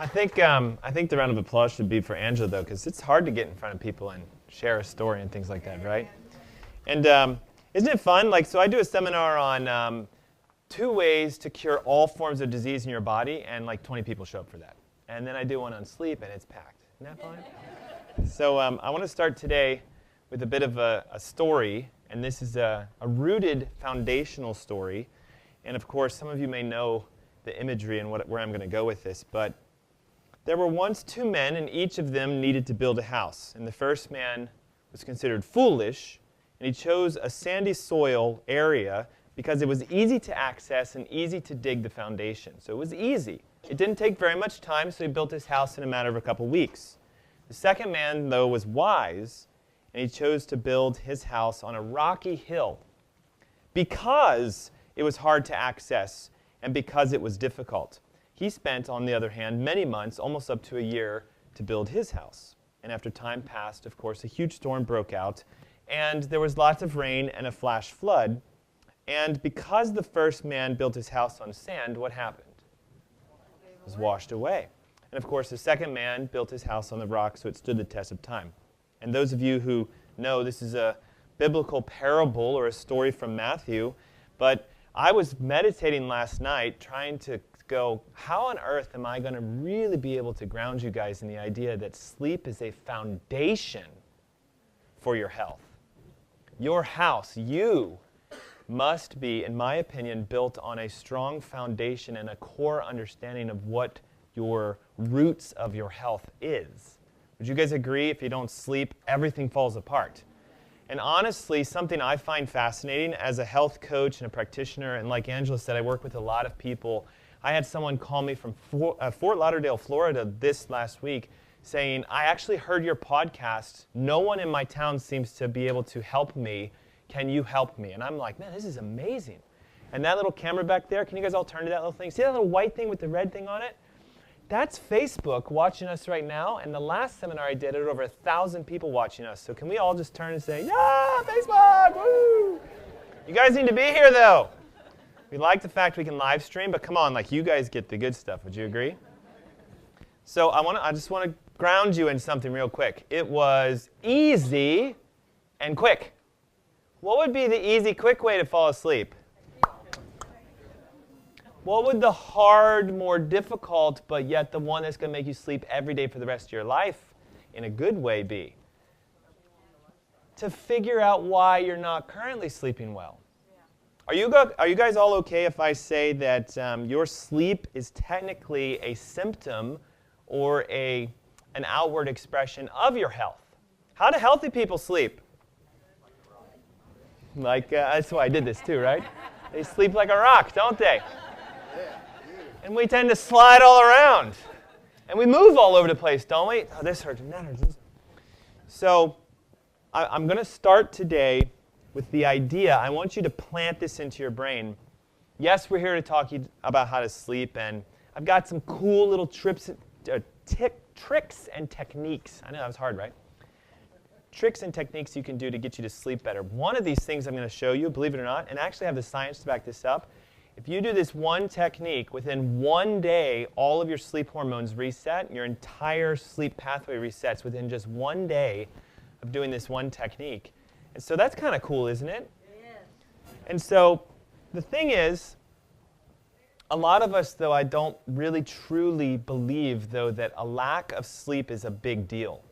I think the round of applause should be for Angela, though, because it's hard to get in front of people and share a story and things like that, right? And isn't it fun? Like, so I do a seminar on 2 ways to cure all forms of disease in your body, and like 20 people show up for that. And then I do one on sleep, and it's packed. Isn't that fun? So I want to start today with a bit of a story, and this is a rooted foundational story. And of course, some of you may know the imagery and where I'm going to go with this, but there were once 2 men, and each of them needed to build a house. And the first man was considered foolish, and he chose a sandy soil area because it was easy to access and easy to dig the foundation. So it was easy. It didn't take very much time, so he built his house in a matter of a couple weeks. The second man, though, was wise, and he chose to build his house on a rocky hill because it was hard to access and because it was difficult. He spent, on the other hand, many months, almost up to a year, to build his house. And after time passed, of course, a huge storm broke out, and there was lots of rain and a flash flood. And because the first man built his house on sand, what happened? It was washed away. And of course, the second man built his house on the rock, so it stood the test of time. And those of you who know, this is a biblical parable or a story from Matthew, but I was meditating last night trying to go, how on earth am I going to really be able to ground you guys in the idea that sleep is a foundation for your health? Your house, you, must be, in my opinion, built on a strong foundation and a core understanding of what your roots of your health is. Would you guys agree if you don't sleep, everything falls apart? And honestly, something I find fascinating as a health coach and a practitioner, and like Angela said, I work with a lot of people. I had someone call me from Fort Lauderdale, Florida this last week saying, I actually heard your podcast. No one in my town seems to be able to help me. Can you help me? And I'm like, man, this is amazing. And that little camera back there, can you guys all turn to that little thing? See that little white thing with the red thing on it? That's Facebook watching us right now. And the last seminar I did, had over 1,000 people watching us. So can we all just turn and say, yeah, Facebook, woo! You guys need to be here, though. We like the fact we can live stream, but come on, like you guys get the good stuff. Would you agree? So I just want to ground you in something real quick. It was easy and quick. What would be the easy, quick way to fall asleep? What would the hard, more difficult, but yet the one that's going to make you sleep every day for the rest of your life in a good way be? To figure out why you're not currently sleeping well. Are you guys all okay if I say that your sleep is technically a symptom or an outward expression of your health? How do healthy people sleep? That's why I did this too, right? They sleep like a rock, don't they? And we tend to slide all around. And we move all over the place, don't we? Oh, this hurts and that hurts. So I'm going to start today with the idea. I want you to plant this into your brain. Yes, we're here to talk about how to sleep, and I've got some cool little tricks and techniques. I know that was hard, right? Tricks and techniques you can do to get you to sleep better. One of these things I'm going to show you, believe it or not, and actually have the science to back this up. If you do this one technique, within one day, all of your sleep hormones reset. Your entire sleep pathway resets within just one day of doing this one technique. And so that's kind of cool, isn't it? Yes. And so the thing is, a lot of us, though, I don't really truly believe, though, that a lack of sleep is a big deal.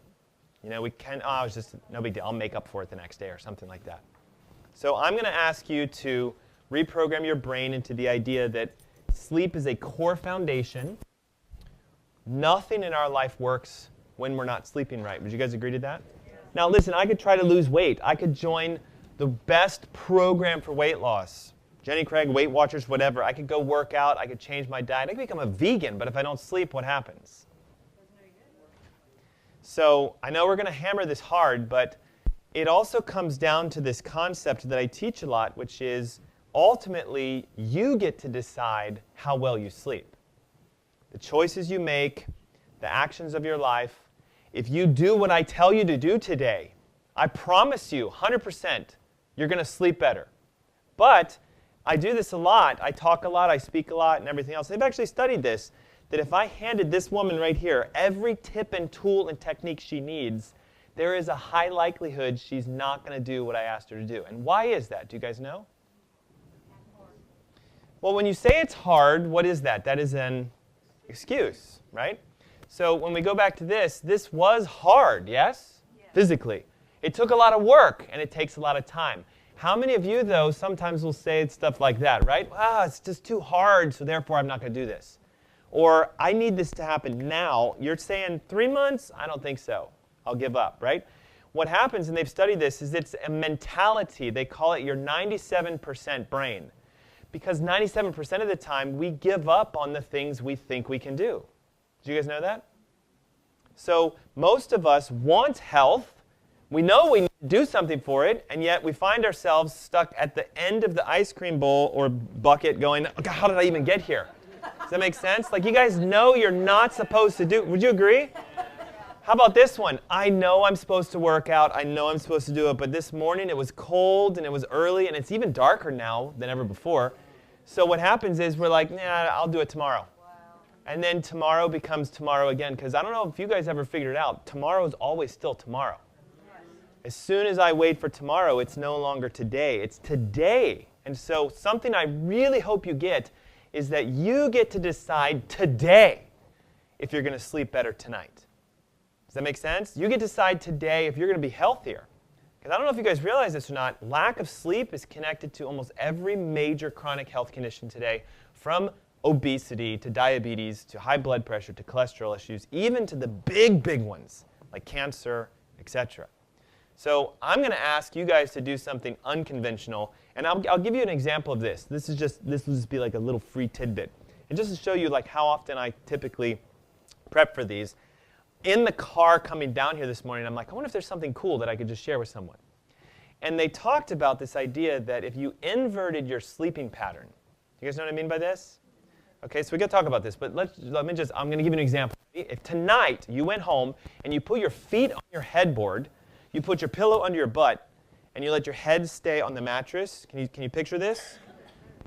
You know, it's just no big deal. I'll make up for it the next day or something like that. So I'm going to ask you to reprogram your brain into the idea that sleep is a core foundation. Nothing in our life works when we're not sleeping right. Would you guys agree to that? Yes. Now listen, I could try to lose weight. I could join the best program for weight loss. Jenny Craig, Weight Watchers, whatever. I could go work out. I could change my diet. I could become a vegan, but if I don't sleep, what happens? So I know we're going to hammer this hard, but it also comes down to this concept that I teach a lot, which is ultimately you get to decide how well you sleep. The choices you make, the actions of your life. If you do what I tell you to do today, I promise you 100% you're going to sleep better. But I do this a lot. I talk a lot. I speak a lot and everything else. They've actually studied this, that if I handed this woman right here every tip and tool and technique she needs, there is a high likelihood she's not going to do what I asked her to do. And why is that? Do you guys know? Well, when you say it's hard, what is that? That is an excuse, right? So when we go back to this was hard, yes? Physically. It took a lot of work, and it takes a lot of time. How many of you, though, sometimes will say stuff like that, right? It's just too hard, so therefore I'm not going to do this. Or, I need this to happen now. You're saying 3 months? I don't think so. I'll give up, right? What happens, and they've studied this, is it's a mentality. They call it your 97% brain. Because 97% of the time, we give up on the things we think we can do. Do you guys know that? So most of us want health. We know we need to do something for it, and yet we find ourselves stuck at the end of the ice cream bowl or bucket going, "God, how did I even get here?" Does that make sense? Like, you guys know you're not supposed to do. Would you agree? How about this one? I know I'm supposed to work out. I know I'm supposed to do it, but this morning it was cold and it was early, and it's even darker now than ever before. So what happens is we're like, nah, I'll do it tomorrow. And then tomorrow becomes tomorrow again, because I don't know if you guys ever figured it out. Tomorrow is always still tomorrow. As soon as I wait for tomorrow, it's no longer today. It's today. And so something I really hope you get is that you get to decide today if you're going to sleep better tonight. Does that make sense? You get to decide today if you're going to be healthier. Because I don't know if you guys realize this or not, lack of sleep is connected to almost every major chronic health condition today, from obesity to diabetes to high blood pressure to cholesterol issues, even to the big ones like cancer, etc. So I'm going to ask you guys to do something unconventional, and I'll give you an example of this. This will just be like a little free tidbit, and just to show you like how often I typically prep for these. In the car coming down here this morning, I'm like, I wonder if there's something cool that I could just share with someone. And they talked about this idea that if you inverted your sleeping pattern, you guys know what I mean by this? Okay, so we got to talk about this, but I'm going to give you an example. If tonight you went home and you put your feet on your headboard, you put your pillow under your butt, and you let your head stay on the mattress. Can you picture this?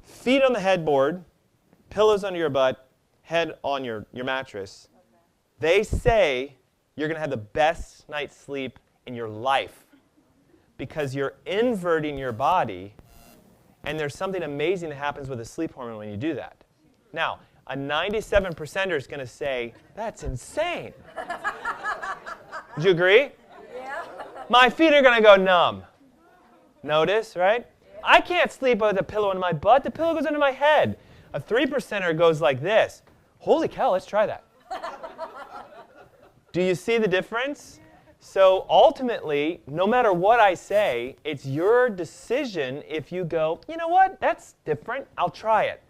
Feet on the headboard, pillows under your butt, head on your mattress. They say you're going to have the best night's sleep in your life because you're inverting your body, and there's something amazing that happens with the sleep hormone when you do that. Now, a 97%er is going to say, that's insane. Would you agree? Yeah. My feet are going to go numb. Notice, right? I can't sleep with a pillow in my butt. The pillow goes under my head. A 3%er goes like this. Holy cow, let's try that. Do you see the difference? So ultimately, no matter what I say, it's your decision if you go, you know what, that's different, I'll try it.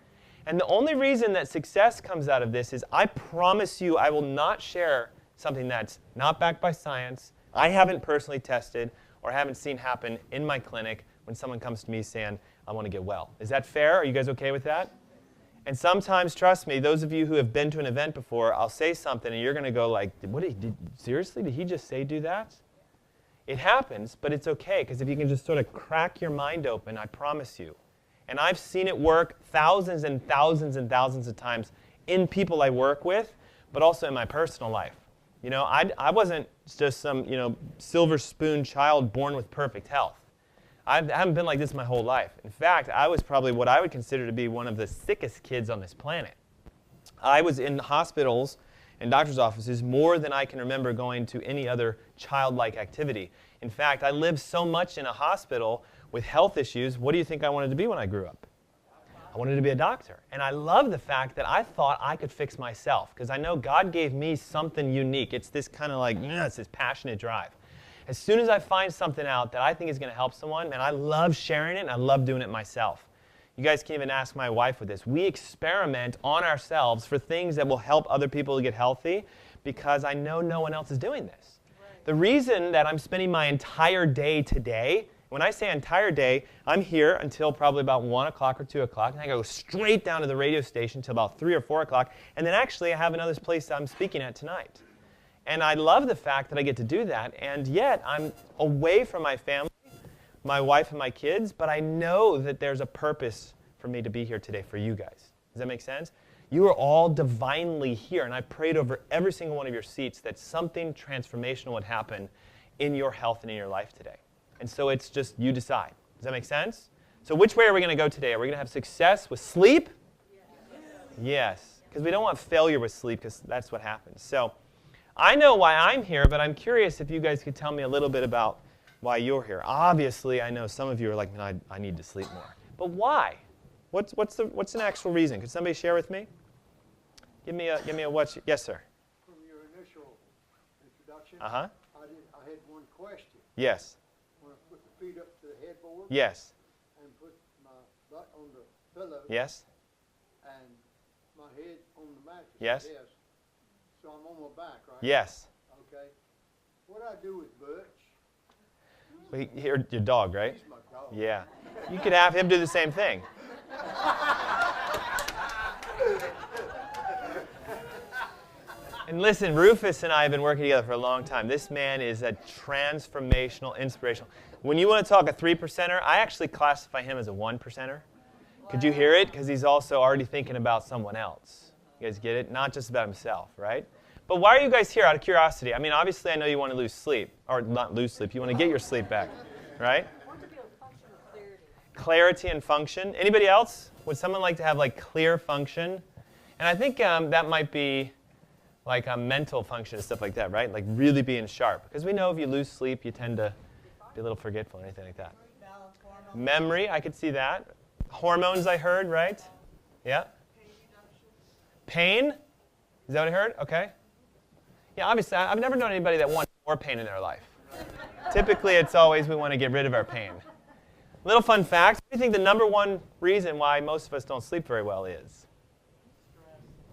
And the only reason that success comes out of this is I promise you I will not share something that's not backed by science, I haven't personally tested, or haven't seen happen in my clinic when someone comes to me saying, I want to get well. Is that fair? Are you guys okay with that? And sometimes, trust me, those of you who have been to an event before, I'll say something and you're going to go like, seriously, did he just say do that? It happens, but it's okay, because if you can just sort of crack your mind open, I promise you. And I've seen it work thousands and thousands and thousands of times in people I work with, but also in my personal life. You know, I wasn't just some, silver spoon child born with perfect health. I haven't been like this my whole life. In fact, I was probably what I would consider to be one of the sickest kids on this planet. I was in hospitals and doctor's offices more than I can remember going to any other childlike activity. In fact, I lived so much in a hospital with health issues. What do you think I wanted to be when I grew up? I wanted to be a doctor. And I love the fact that I thought I could fix myself, because I know God gave me something unique. It's this kind of like, it's this passionate drive. As soon as I find something out that I think is going to help someone, man, I love sharing it, and I love doing it myself. You guys can even ask my wife with this. We experiment on ourselves for things that will help other people to get healthy, because I know no one else is doing this. Right. The reason that I'm spending my entire day today, when I say entire day, I'm here until probably about 1 o'clock or 2 o'clock, and I go straight down to the radio station until about 3 or 4 o'clock, and then actually I have another place I'm speaking at tonight. And I love the fact that I get to do that, and yet I'm away from my family, my wife and my kids, but I know that there's a purpose for me to be here today for you guys. Does that make sense? You are all divinely here, and I prayed over every single one of your seats that something transformational would happen in your health and in your life today. And so it's just you decide. Does that make sense? So which way are we going to go today? Are we going to have success with sleep? Yes, because we don't want failure with sleep, because that's what happens. So I know why I'm here, but I'm curious if you guys could tell me a little bit about why you're here. Obviously, I know some of you are like, man, I need to sleep more. But why? What's an actual reason? Could somebody share with me? Give me a what? Yes, sir. From your initial introduction, Uh-huh. I had one question. Yes. When I put the feet up to the headboard Yes. and put my butt on the pillow Yes. and my head on the mattress. Yes. Yes. So I'm on my back, right? Yes. Okay. What do I do with Butch? Well, your dog, right? He's my dog. Yeah. You could have him do the same thing. And listen, Rufus and I have been working together for a long time. This man is a transformational, inspirational. When you want to talk a 3%er, I actually classify him as a 1%er. Could you hear it? Because he's also already thinking about someone else. You guys get it? Not just about himself, right? But why are you guys here out of curiosity? I mean, obviously, I know you want to lose sleep. Or not lose sleep. You want to get your sleep back, right? I want to be able to function with clarity. Clarity and function. Anybody else? Would someone like to have, like, clear function? And I think that might be like a mental function and stuff like that, right? Like really being sharp. Because we know if you lose sleep, you tend to be a little forgetful or anything like that. Memory, I could see that. Hormones, I heard, right? Yeah? Pain? Is that what I heard? Okay. Yeah, obviously, I've never known anybody that wants more pain in their life. Typically, it's always we want to get rid of our pain. Little fun fact, what do you think the number one reason why most of us don't sleep very well is?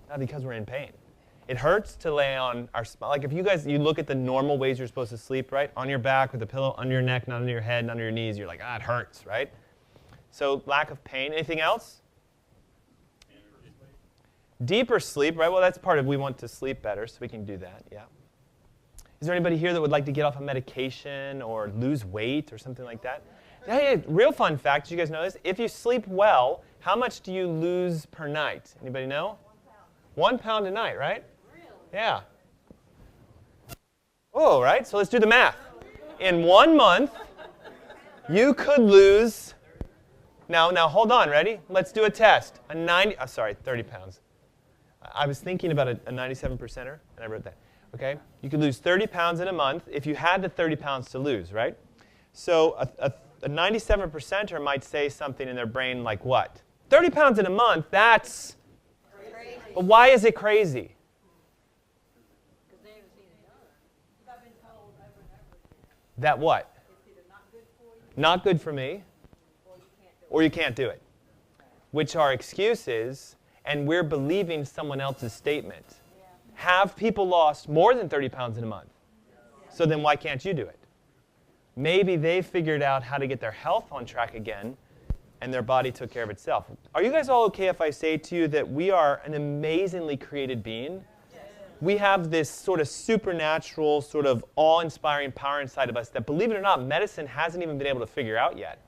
Not because we're in pain. It hurts to lay on our spine. Like if you look at the normal ways you're supposed to sleep, right? On your back with a pillow under your neck, not under your head, not under your knees. You're like, it hurts, right? So lack of pain. Anything else? Deeper sleep, right? Well, that's part of we want to sleep better, so we can do that, yeah. Is there anybody here that would like to get off a medication or lose weight or something like that? Hey, real fun fact, did you guys know this? If you sleep well, how much do you lose per night? Anybody know? 1 pound a night, right? Yeah. Oh, right? So let's do the math. In 1 month, you could lose. Now hold on. Ready? Let's do a test. 30 pounds. I was thinking about a 97%er, and I wrote that. Okay? You could lose 30 pounds in a month if you had the 30 pounds to lose, right? So a 97%er might say something in their brain like what? 30 pounds in a month, that's crazy. But why is it crazy? That what? Not good for me, or you can't do it. Which are excuses, and we're believing someone else's statement. Have people lost more than 30 pounds in a month? So then why can't you do it? Maybe they figured out how to get their health on track again, and their body took care of itself. Are you guys all okay if I say to you that we are an amazingly created being? We have this sort of supernatural, sort of awe-inspiring power inside of us that, believe it or not, medicine hasn't even been able to figure out yet.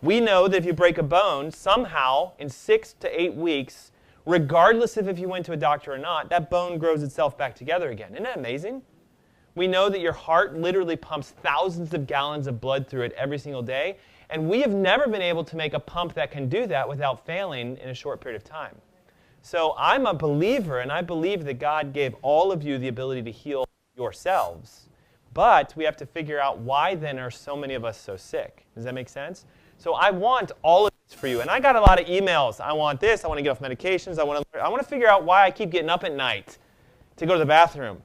We know that if you break a bone, somehow, in 6 to 8 weeks, regardless of if you went to a doctor or not, that bone grows itself back together again. Isn't that amazing? We know that your heart literally pumps thousands of gallons of blood through it every single day, and we have never been able to make a pump that can do that without failing in a short period of time. So I'm a believer, and I believe that God gave all of you the ability to heal yourselves. But we have to figure out why then are so many of us so sick. Does that make sense? So I want all of this for you. And I got a lot of emails. I want this. I want to get off medications. I want to figure out why I keep getting up at night to go to the bathroom,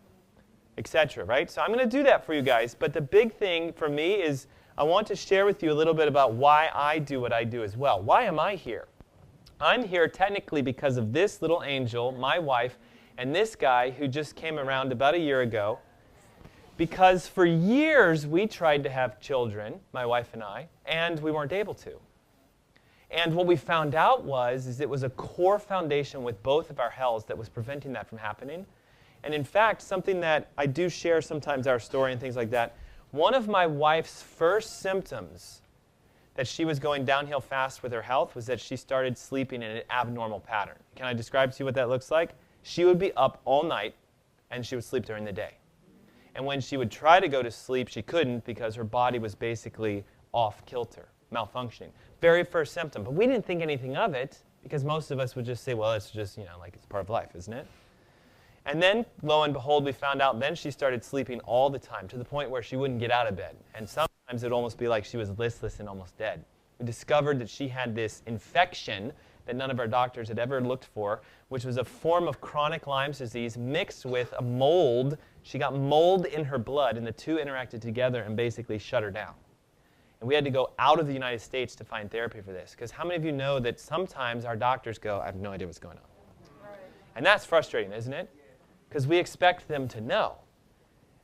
etc. Right? So I'm going to do that for you guys. But the big thing for me is I want to share with you a little bit about why I do what I do as well. Why am I here? I'm here technically because of this little angel, my wife, and this guy who just came around about a year ago. Because for years we tried to have children, my wife and I, and we weren't able to. And what we found out is it was a core foundation with both of our healths that was preventing that from happening. And in fact, something that I do share sometimes our story and things like that, one of my wife's first symptoms that she was going downhill fast with her health was that she started sleeping in an abnormal pattern. Can I describe to you what that looks like? She would be up all night, and she would sleep during the day. And when she would try to go to sleep, she couldn't because her body was basically off kilter, malfunctioning. Very first symptom. But we didn't think anything of it because most of us would just say, well, it's just, like it's part of life, isn't it? And then, lo and behold, we found out then she started sleeping all the time to the point where she wouldn't get out of bed. And sometimes it would almost be like she was listless and almost dead. We discovered that she had this infection that none of our doctors had ever looked for, which was a form of chronic Lyme's disease mixed with a mold. She got mold in her blood, and the two interacted together and basically shut her down. And we had to go out of the United States to find therapy for this. Because how many of you know that sometimes our doctors go, I have no idea what's going on? Right. And that's frustrating, isn't it? Because we expect them to know.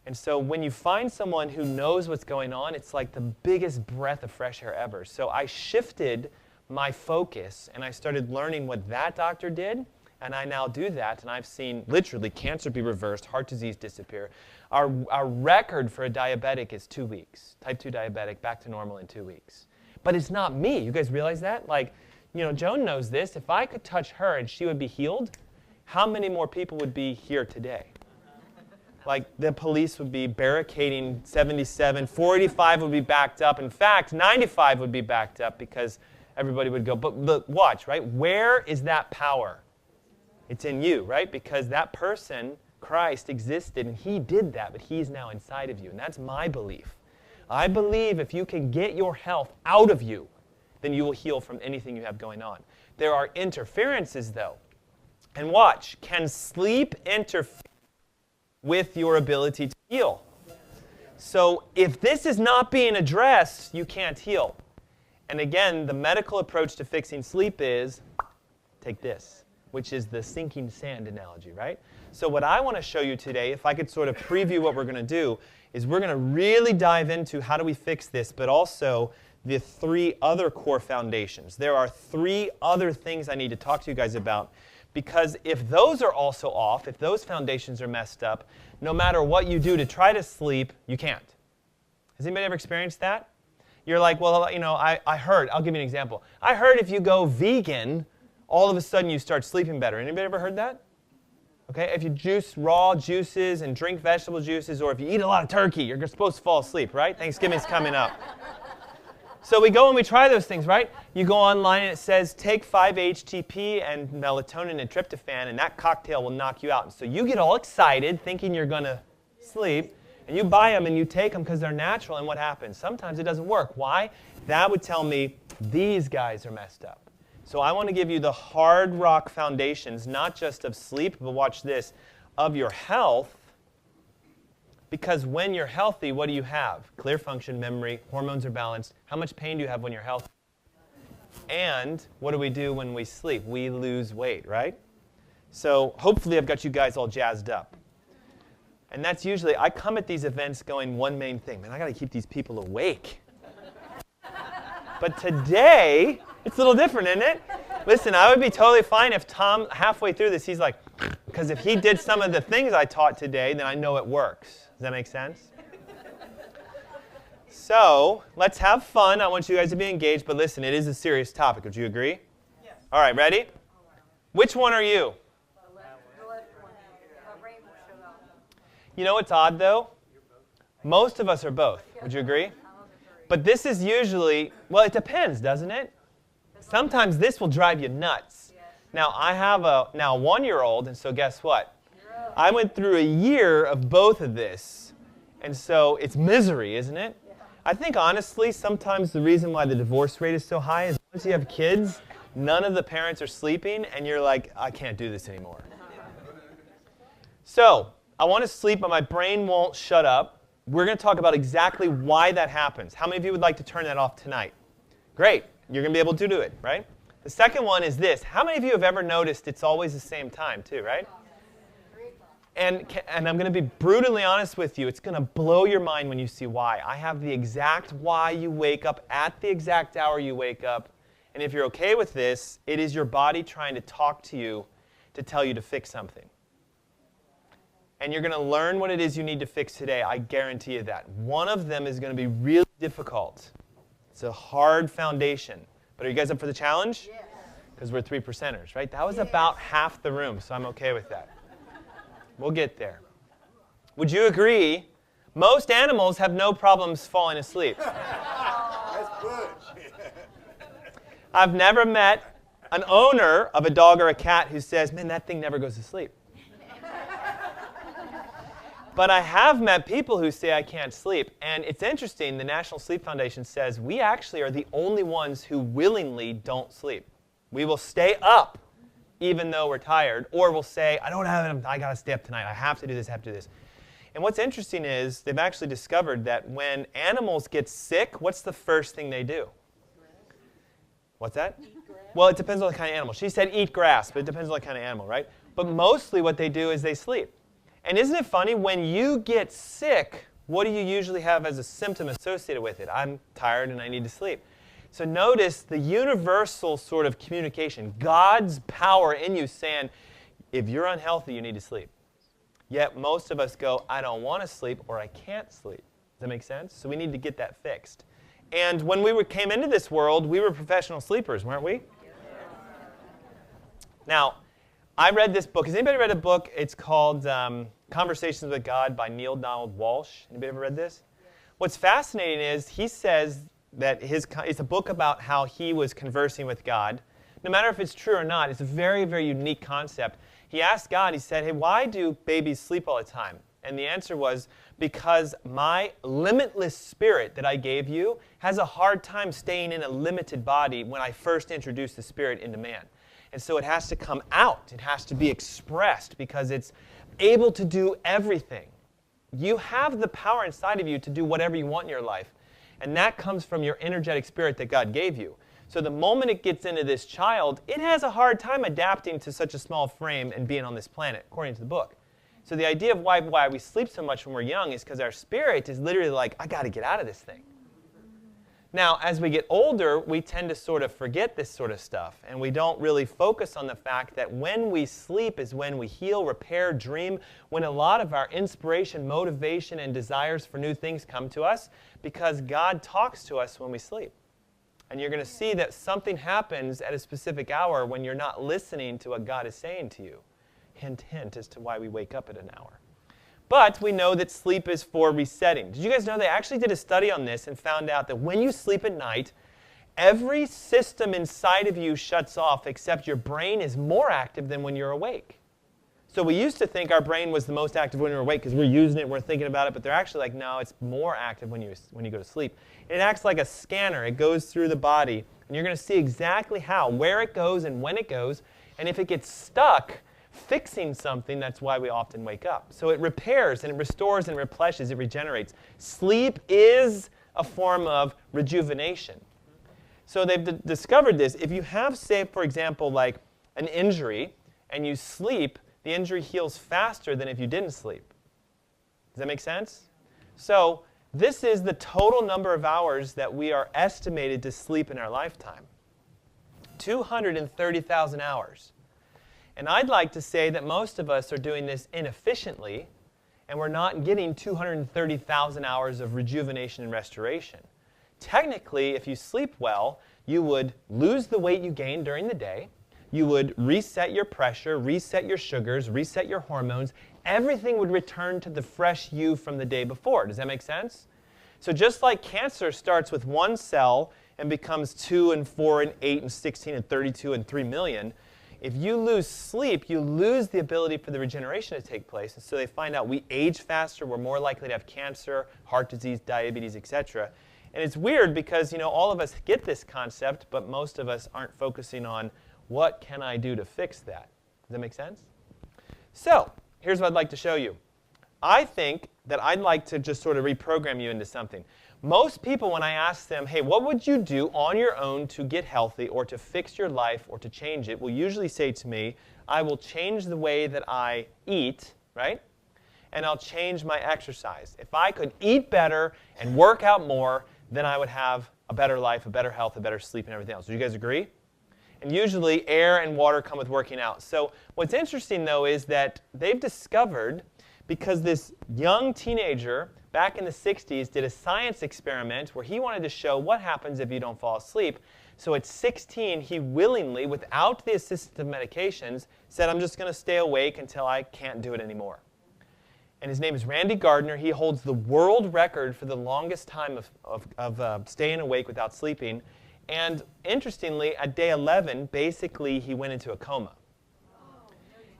And so when you find someone who knows what's going on, it's like the biggest breath of fresh air ever. So I shifted my focus, and I started learning what that doctor did, and I now do that, and I've seen literally cancer be reversed, heart disease disappear. Our record for a diabetic is 2 weeks. Type 2 diabetic, back to normal in 2 weeks. But it's not me. You guys realize that? Like, Joan knows this. If I could touch her and she would be healed, how many more people would be here today? Like, the police would be barricading 77, 485 would be backed up. In fact, 95 would be backed up because everybody would go. But look, watch, right? Where is that power? It's in you, right? Because that person, Christ, existed, and he did that, but he's now inside of you. And that's my belief. I believe if you can get your health out of you, then you will heal from anything you have going on. There are interferences, though. And watch, can sleep interfere with your ability to heal? So if this is not being addressed, you can't heal. And again, the medical approach to fixing sleep is, take this, which is the sinking sand analogy, right? So what I want to show you today, if I could sort of preview what we're going to do, is we're going to really dive into how do we fix this, but also the 3 other core foundations. There are 3 other things I need to talk to you guys about, because if those are also off, if those foundations are messed up, no matter what you do to try to sleep, you can't. Has anybody ever experienced that? You're like, well, I heard, I'll give you an example. I heard if you go vegan, all of a sudden you start sleeping better. Anybody ever heard that? Okay, if you juice raw juices and drink vegetable juices, or if you eat a lot of turkey, you're supposed to fall asleep, right? Thanksgiving's coming up. So we go and we try those things, right? You go online and it says, take 5-HTP and melatonin and tryptophan, and that cocktail will knock you out. And so you get all excited thinking you're going to sleep, and you buy them and you take them because they're natural, and what happens? Sometimes it doesn't work. Why? That would tell me these guys are messed up. So I want to give you the hard rock foundations, not just of sleep, but watch this, of your health. Because when you're healthy, what do you have? Clear function, memory, hormones are balanced. How much pain do you have when you're healthy? And what do we do when we sleep? We lose weight, right? So hopefully I've got you guys all jazzed up. And that's usually, I come at these events going one main thing, man, I got to keep these people awake. But today, it's a little different, isn't it? Listen, I would be totally fine if Tom, halfway through this, he's like, because if he did some of the things I taught today, then I know it works. Does that make sense? So, let's have fun. I want you guys to be engaged, but listen, it is a serious topic. Would you agree? Yes. All right, ready? Which one are you? The left one. Rainbow showed up. You know what's odd, though? Most of us are both. Would you agree? But this is usually, well, it depends, doesn't it? Sometimes this will drive you nuts. Now, I have a 1-year-old, and so guess what? I went through a year of both of this, and so it's misery, isn't it? I think, honestly, sometimes the reason why the divorce rate is so high is once you have kids, none of the parents are sleeping, and you're like, I can't do this anymore. So, I want to sleep, but my brain won't shut up. We're going to talk about exactly why that happens. How many of you would like to turn that off tonight? Great. You're going to be able to do it, right? The second one is this. How many of you have ever noticed it's always the same time, too, right? And I'm going to be brutally honest with you. It's going to blow your mind when you see why. I have the exact why you wake up at the exact hour you wake up. And if you're okay with this, it is your body trying to talk to you to tell you to fix something. And you're going to learn what it is you need to fix today. I guarantee you that. One of them is going to be really difficult. It's a hard foundation. But are you guys up for the challenge? Yes. Because we're 3%ers, right? That was about half the room, so I'm okay with that. We'll get there. Would you agree? Most animals have no problems falling asleep. That's good. I've never met an owner of a dog or a cat who says, man, that thing never goes to sleep. But I have met people who say I can't sleep. And it's interesting, the National Sleep Foundation says we actually are the only ones who willingly don't sleep. We will stay up even though we're tired, or we'll say, I got to stay up tonight. I have to do this, I have to do this. And what's interesting is they've actually discovered that when animals get sick, what's the first thing they do? What's that? Eat grass. Well, it depends on the kind of animal. She said eat grass, but it depends on the kind of animal, right? But mostly what they do is they sleep. And isn't it funny, when you get sick, what do you usually have as a symptom associated with it? I'm tired and I need to sleep. So notice the universal sort of communication, God's power in you saying, if you're unhealthy, you need to sleep. Yet most of us go, I don't want to sleep or I can't sleep. Does that make sense? So we need to get that fixed. And when we came into this world, we were professional sleepers, weren't we? Now, I read this book. Has anybody read a book? It's called Conversations with God by Neil Donald Walsh. Anybody ever read this? What's fascinating is he says that it's a book about how he was conversing with God. No matter if it's true or not, it's a very, very unique concept. He asked God, he said, hey, why do babies sleep all the time? And the answer was, because my limitless spirit that I gave you has a hard time staying in a limited body when I first introduced the spirit into man. And so it has to come out. It has to be expressed because it's able to do everything. You have the power inside of you to do whatever you want in your life. And that comes from your energetic spirit that God gave you. So the moment it gets into this child, it has a hard time adapting to such a small frame and being on this planet, according to the book. So the idea of why we sleep so much when we're young is because our spirit is literally like, I got to get out of this thing. Now, as we get older, we tend to sort of forget this sort of stuff, and we don't really focus on the fact that when we sleep is when we heal, repair, dream, when a lot of our inspiration, motivation, and desires for new things come to us, because God talks to us when we sleep. And you're going to see that something happens at a specific hour when you're not listening to what God is saying to you. Hint, hint, as to why we wake up at an hour. But we know that sleep is for resetting. Did you guys know they actually did a study on this and found out that when you sleep at night, every system inside of you shuts off except your brain is more active than when you're awake. So we used to think our brain was the most active when we were awake because we're using it, we're thinking about it, but they're actually like, no, it's more active when you go to sleep. It acts like a scanner. It goes through the body, and you're going to see exactly how, where it goes and when it goes, and if it gets stuck fixing something, that's why we often wake up. So it repairs and it restores and replenishes, it regenerates. Sleep is a form of rejuvenation. So they've discovered this. If you have, say, for example, like an injury, and you sleep, the injury heals faster than if you didn't sleep. Does that make sense? So this is the total number of hours that we are estimated to sleep in our lifetime. 230,000 hours. And I'd like to say that most of us are doing this inefficiently, and we're not getting 230,000 hours of rejuvenation and restoration. Technically, if you sleep well, you would lose the weight you gained during the day. You would reset your pressure, reset your sugars, reset your hormones. Everything would return to the fresh you from the day before. Does that make sense? So just like cancer starts with one cell and becomes 2 and 4 and 8 and 16 and 32 and 3 million, if you lose sleep, you lose the ability for the regeneration to take place. And so they find out we age faster, we're more likely to have cancer, heart disease, diabetes, etc. And it's weird because, all of us get this concept, but most of us aren't focusing on what can I do to fix that. Does that make sense? So here's what I'd like to show you. I think that I'd like to just sort of reprogram you into something. Most people, when I ask them, hey, what would you do on your own to get healthy or to fix your life or to change it, will usually say to me, I will change the way that I eat, right? And I'll change my exercise. If I could eat better and work out more, then I would have a better life, a better health, a better sleep, and everything else. Do you guys agree? And usually air and water come with working out. So what's interesting, though, is that they've discovered because this young teenager back in the 60s did a science experiment where he wanted to show what happens if you don't fall asleep. So at 16, he willingly, without the assistance of medications, said, I'm just going to stay awake until I can't do it anymore. And his name is Randy Gardner. He holds the world record for the longest time of staying awake without sleeping. And interestingly, at day 11, basically, he went into a coma.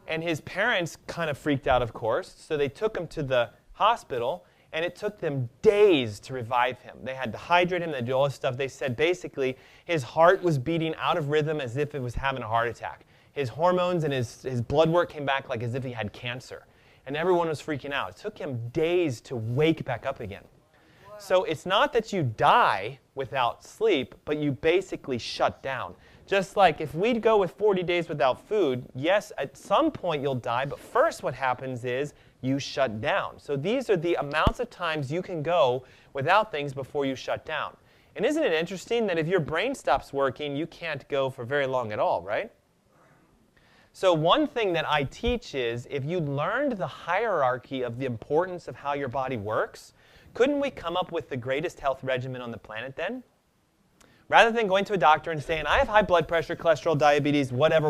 And his parents kind of freaked out, of course, so they took him to the hospital, and it took them days to revive him. They had to hydrate him, they did all this stuff. They said basically his heart was beating out of rhythm as if it was having a heart attack. His hormones and his blood work came back like as if he had cancer. And everyone was freaking out. It took him days to wake back up again. So it's not that you die without sleep, but you basically shut down. Just like if we go with 40 days without food, yes, at some point you'll die, but first what happens is you shut down. So these are the amounts of times you can go without things before you shut down. And isn't it interesting that if your brain stops working, you can't go for very long at all, right? So one thing that I teach is if you learned the hierarchy of the importance of how your body works, couldn't we come up with the greatest health regimen on the planet then? Rather than going to a doctor and saying, I have high blood pressure, cholesterol, diabetes, whatever,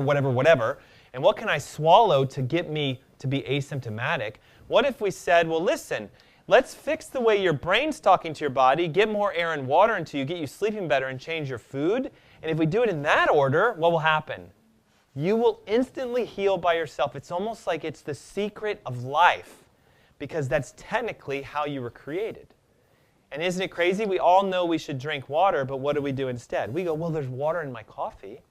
and what can I swallow to get me to be asymptomatic? What if we said, well, listen, let's fix the way your brain's talking to your body, get more air and water into you, get you sleeping better, and change your food. And if we do it in that order, what will happen? You will instantly heal by yourself. It's almost like it's the secret of life, because that's technically how you were created. And isn't it crazy? We all know we should drink water, but what do we do instead? We go, well, there's water in my coffee.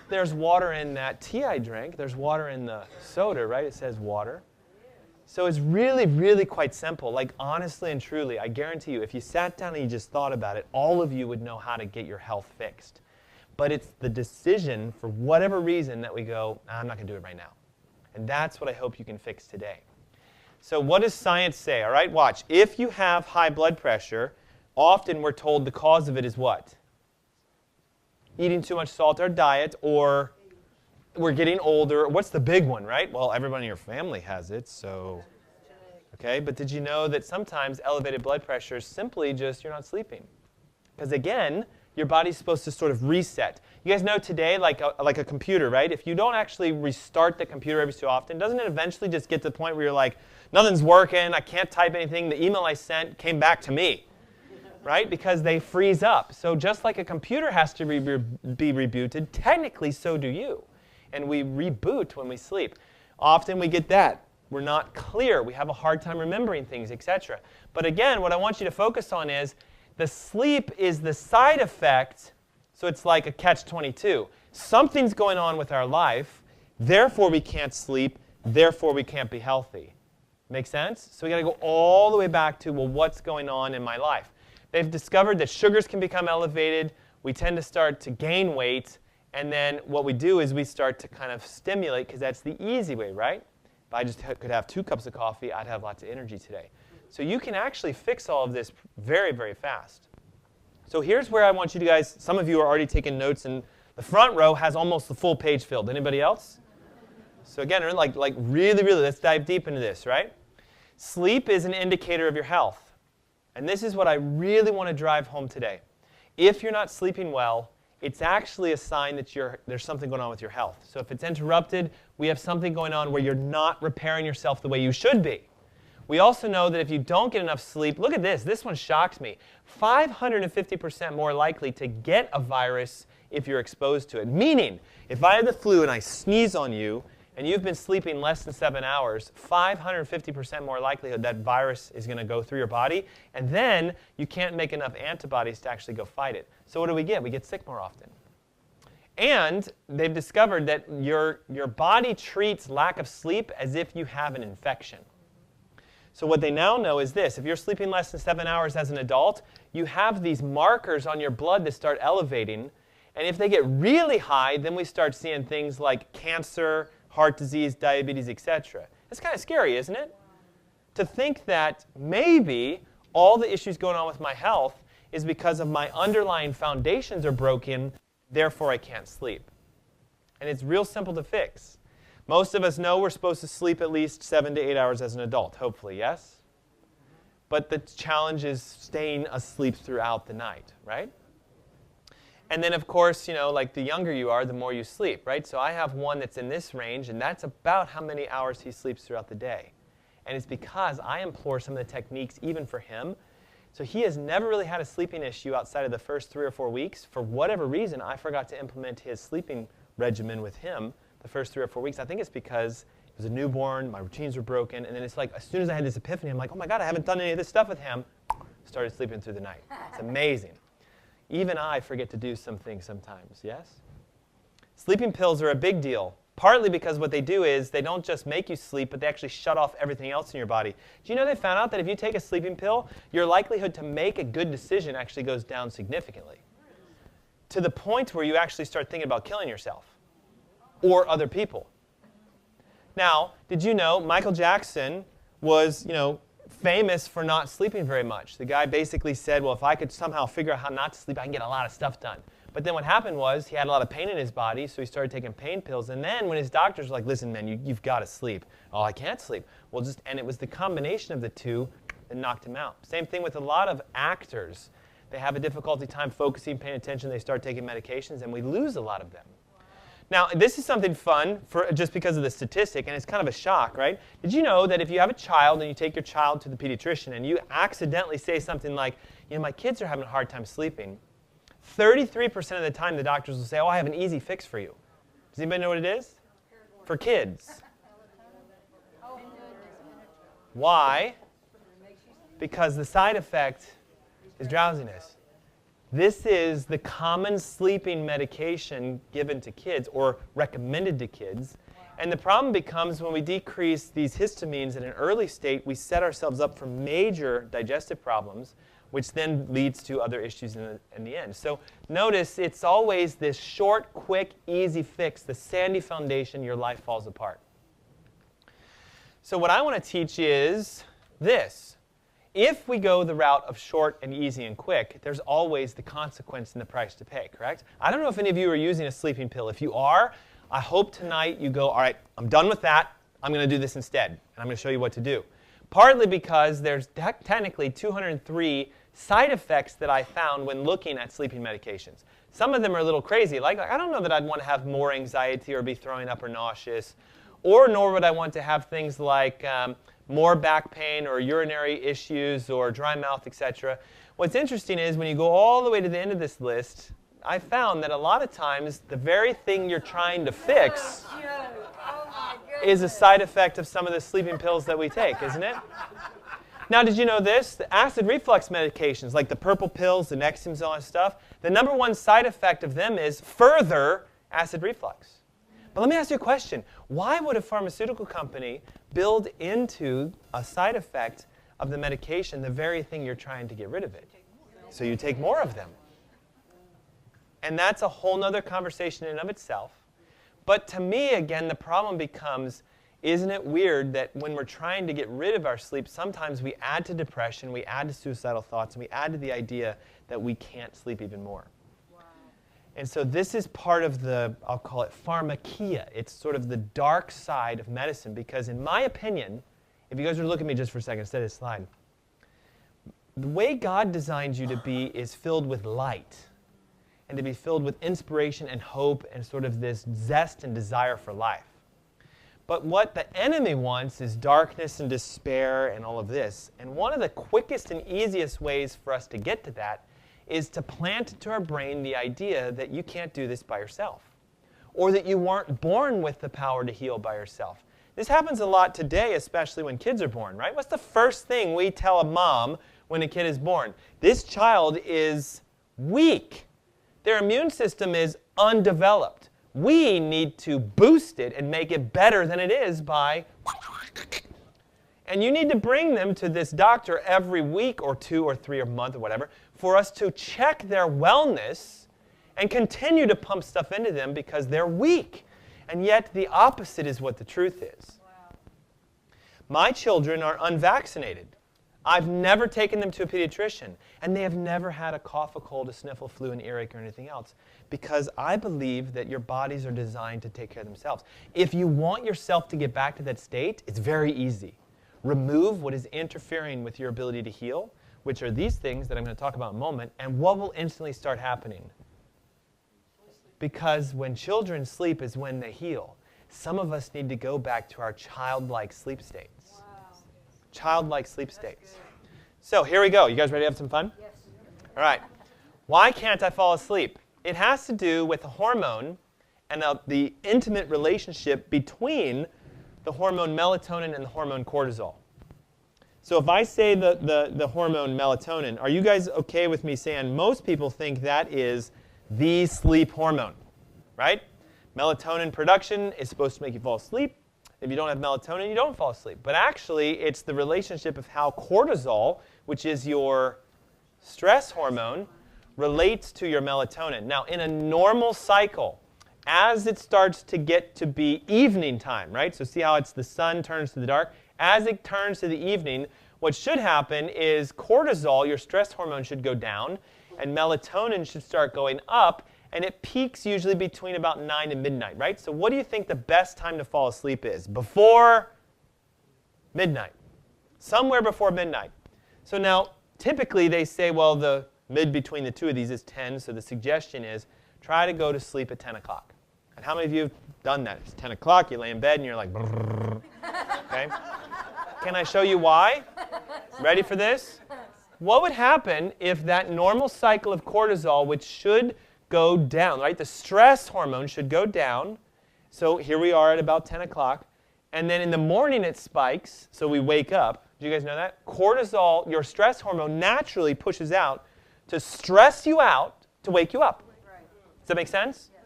There's water in that tea I drank. There's water in the soda, right? It says water. So it's really, really quite simple. Like, honestly and truly, I guarantee you, if you sat down and you just thought about it, all of you would know how to get your health fixed. But it's the decision, for whatever reason, that we go, I'm not going to do it right now. And that's what I hope you can fix today. So what does science say? All right, watch. If you have high blood pressure, often we're told the cause of it is what? Eating too much salt, our diet, or we're getting older. What's the big one, right? Well, everybody in your family has it, so. Okay, but did you know that sometimes elevated blood pressure is simply just you're not sleeping? Because again, your body's supposed to sort of reset. You guys know today, like a computer, right? If you don't actually restart the computer every so often, doesn't it eventually just get to the point where you're like, nothing's working, I can't type anything, the email I sent came back to me, right? Because they freeze up. So just like a computer has to be rebooted, technically so do you. And we reboot when we sleep. Often we get that. We're not clear. We have a hard time remembering things, etc. But again, what I want you to focus on is the sleep is the side effect, so it's like a catch-22. Something's going on with our life, therefore we can't sleep, therefore we can't be healthy. Make sense? So we got to go all the way back to, well, what's going on in my life? They've discovered that sugars can become elevated, we tend to start to gain weight, and then what we do is we start to kind of stimulate, because that's the easy way, right? If I just could have 2 cups of coffee, I'd have lots of energy today. So you can actually fix all of this very, very fast. So here's where I want you to guys, some of you are already taking notes, and the front row has almost the full page filled. Anybody else? So again, like really, let's dive deep into this, right? Sleep is an indicator of your health. And this is what I really want to drive home today. If you're not sleeping well, it's actually a sign that there's something going on with your health. So if it's interrupted, we have something going on where you're not repairing yourself the way you should be. We also know that if you don't get enough sleep, look at this. This one shocks me. 550% more likely to get a virus if you're exposed to it. Meaning, if I have the flu and I sneeze on you, and you've been sleeping less than 7 hours, 550% more likelihood that virus is going to go through your body, and then you can't make enough antibodies to actually go fight it. So what do we get? We get sick more often. And they've discovered that your body treats lack of sleep as if you have an infection. So what they now know is this. If you're sleeping less than 7 hours as an adult, you have these markers on your blood that start elevating. And if they get really high, then we start seeing things like cancer, heart disease, diabetes, etc. That's kind of scary, isn't it? To think that maybe all the issues going on with my health is because of my underlying foundations are broken, therefore I can't sleep. And it's real simple to fix. Most of us know we're supposed to sleep at least 7 to 8 hours as an adult, hopefully, yes? But the challenge is staying asleep throughout the night, right? And then, of course, like the younger you are, the more you sleep, right? So I have one that's in this range, and that's about how many hours he sleeps throughout the day. And it's because I implore some of the techniques even for him. So he has never really had a sleeping issue outside of the first 3 or 4 weeks. For whatever reason, I forgot to implement his sleeping regimen with him the first 3 or 4 weeks. I think it's because he was a newborn, my routines were broken, and then it's like as soon as I had this epiphany, I'm like, oh my God, I haven't done any of this stuff with him. Started sleeping through the night. It's amazing. Even I forget to do some things sometimes, yes? Sleeping pills are a big deal, partly because what they do is they don't just make you sleep, but they actually shut off everything else in your body. Do you know they found out that if you take a sleeping pill, your likelihood to make a good decision actually goes down significantly, to the point where you actually start thinking about killing yourself or other people. Now, did you know Michael Jackson was, famous for not sleeping very much? The guy basically said, well, if I could somehow figure out how not to sleep, I can get a lot of stuff done. But then what happened was he had a lot of pain in his body, so he started taking pain pills. And then when his doctors were like, listen, man, you've got to sleep. Oh, I can't sleep. Well, and it was the combination of the two that knocked him out. Same thing with a lot of actors. They have a difficulty time focusing, paying attention. They start taking medications, and we lose a lot of them. Now, this is something fun just because of the statistic, and it's kind of a shock, right? Did you know that if you have a child and you take your child to the pediatrician and you accidentally say something like, my kids are having a hard time sleeping, 33% of the time the doctors will say, oh, I have an easy fix for you. Does anybody know what it is? For kids. Why? Because the side effect is drowsiness. This is the common sleeping medication given to kids or recommended to kids. And the problem becomes when we decrease these histamines in an early state, we set ourselves up for major digestive problems, which then leads to other issues in the end. So notice it's always this short, quick, easy fix, the sandy foundation, your life falls apart. So what I want to teach is this. If we go the route of short and easy and quick, there's always the consequence and the price to pay, correct? I don't know if any of you are using a sleeping pill. If you are, I hope tonight you go, all right, I'm done with that. I'm going to do this instead, and I'm going to show you what to do. Partly because there's technically 203 side effects that I found when looking at sleeping medications. Some of them are a little crazy. Like I don't know that I'd want to have more anxiety or be throwing up or nauseous, nor would I want to have things like more back pain or urinary issues or dry mouth, etc. What's interesting is when you go all the way to the end of this list, I found that a lot of times the very thing you're trying to fix is a side effect of some of the sleeping pills that we take, isn't it? Now, did you know this? The acid reflux medications, like the purple pills, the Nexiums, all that stuff, the number one side effect of them is further acid reflux. But let me ask you a question. Why would a pharmaceutical company build into a side effect of the medication the very thing you're trying to get rid of it? So you take more of them. And that's a whole other conversation in and of itself. But to me, again, the problem becomes, isn't it weird that when we're trying to get rid of our sleep, sometimes we add to depression, we add to suicidal thoughts, and we add to the idea that we can't sleep even more. And so this is part of the, I'll call it pharmakia. It's sort of the dark side of medicine because in my opinion, if you guys would look at me just for a second instead of this slide, the way God designed you to be is filled with light and to be filled with inspiration and hope and sort of this zest and desire for life. But what the enemy wants is darkness and despair and all of this. And one of the quickest and easiest ways for us to get to that is to plant into our brain the idea that you can't do this by yourself, or that you weren't born with the power to heal by yourself. This happens a lot today, especially when kids are born, right? What's the first thing we tell a mom when a kid is born? This child is weak. Their immune system is undeveloped. We need to boost it and make it better than it is by... And you need to bring them to this doctor every week or 2 or 3 or month or whatever for us to check their wellness and continue to pump stuff into them because they're weak. And yet the opposite is what the truth is. Wow. My children are unvaccinated. I've never taken them to a pediatrician, and they have never had a cough, a cold, a sniffle, flu, an earache, or anything else, because I believe that your bodies are designed to take care of themselves. If you want yourself to get back to that state, it's very easy. Remove what is interfering with your ability to heal, which are these things that I'm going to talk about in a moment, and what will instantly start happening? Because when children sleep is when they heal. Some of us need to go back to our childlike sleep states. Childlike sleep states. So here we go. You guys ready to have some fun? Yes. All right. Why can't I fall asleep? It has to do with the hormone and the intimate relationship between the hormone melatonin and the hormone cortisol. So if I say the hormone melatonin, are you guys okay with me saying most people think that is the sleep hormone, right? Melatonin production is supposed to make you fall asleep. If you don't have melatonin, you don't fall asleep. But actually, it's the relationship of how cortisol, which is your stress hormone, relates to your melatonin. Now, in a normal cycle, as it starts to get to be evening time, right? So see how it's the sun turns to the dark? As it turns to the evening, what should happen is cortisol, your stress hormone, should go down, and melatonin should start going up, and it peaks usually between about 9 and midnight, right? So what do you think the best time to fall asleep is? Before midnight. Somewhere before midnight. So now, typically they say, well, the mid between the two of these is 10, so the suggestion is try to go to sleep at 10 o'clock. And how many of you have done that? It's 10 o'clock, you lay in bed, and you're like, brrr. Okay? Can I show you why? Ready for this? What would happen if that normal cycle of cortisol, which should go down, right? The stress hormone should go down. So here we are at about 10 o'clock. And then in the morning it spikes, so we wake up. Do you guys know that? Cortisol, your stress hormone, naturally pushes out to stress you out to wake you up. Right. Does that make sense? Yes.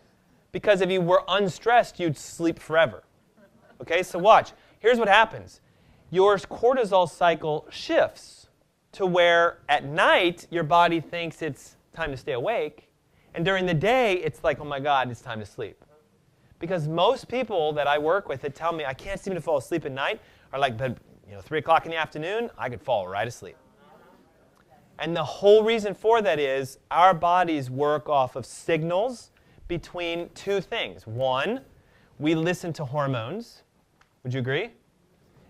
Because if you were unstressed, you'd sleep forever. Okay, so watch. Here's what happens. Your cortisol cycle shifts to where at night your body thinks it's time to stay awake. And during the day, it's like, oh my God, it's time to sleep. Because most people that I work with that tell me I can't seem to fall asleep at night are like, but 3 o'clock in the afternoon, I could fall right asleep. And the whole reason for that is our bodies work off of signals between two things. One, we listen to hormones. Would you agree?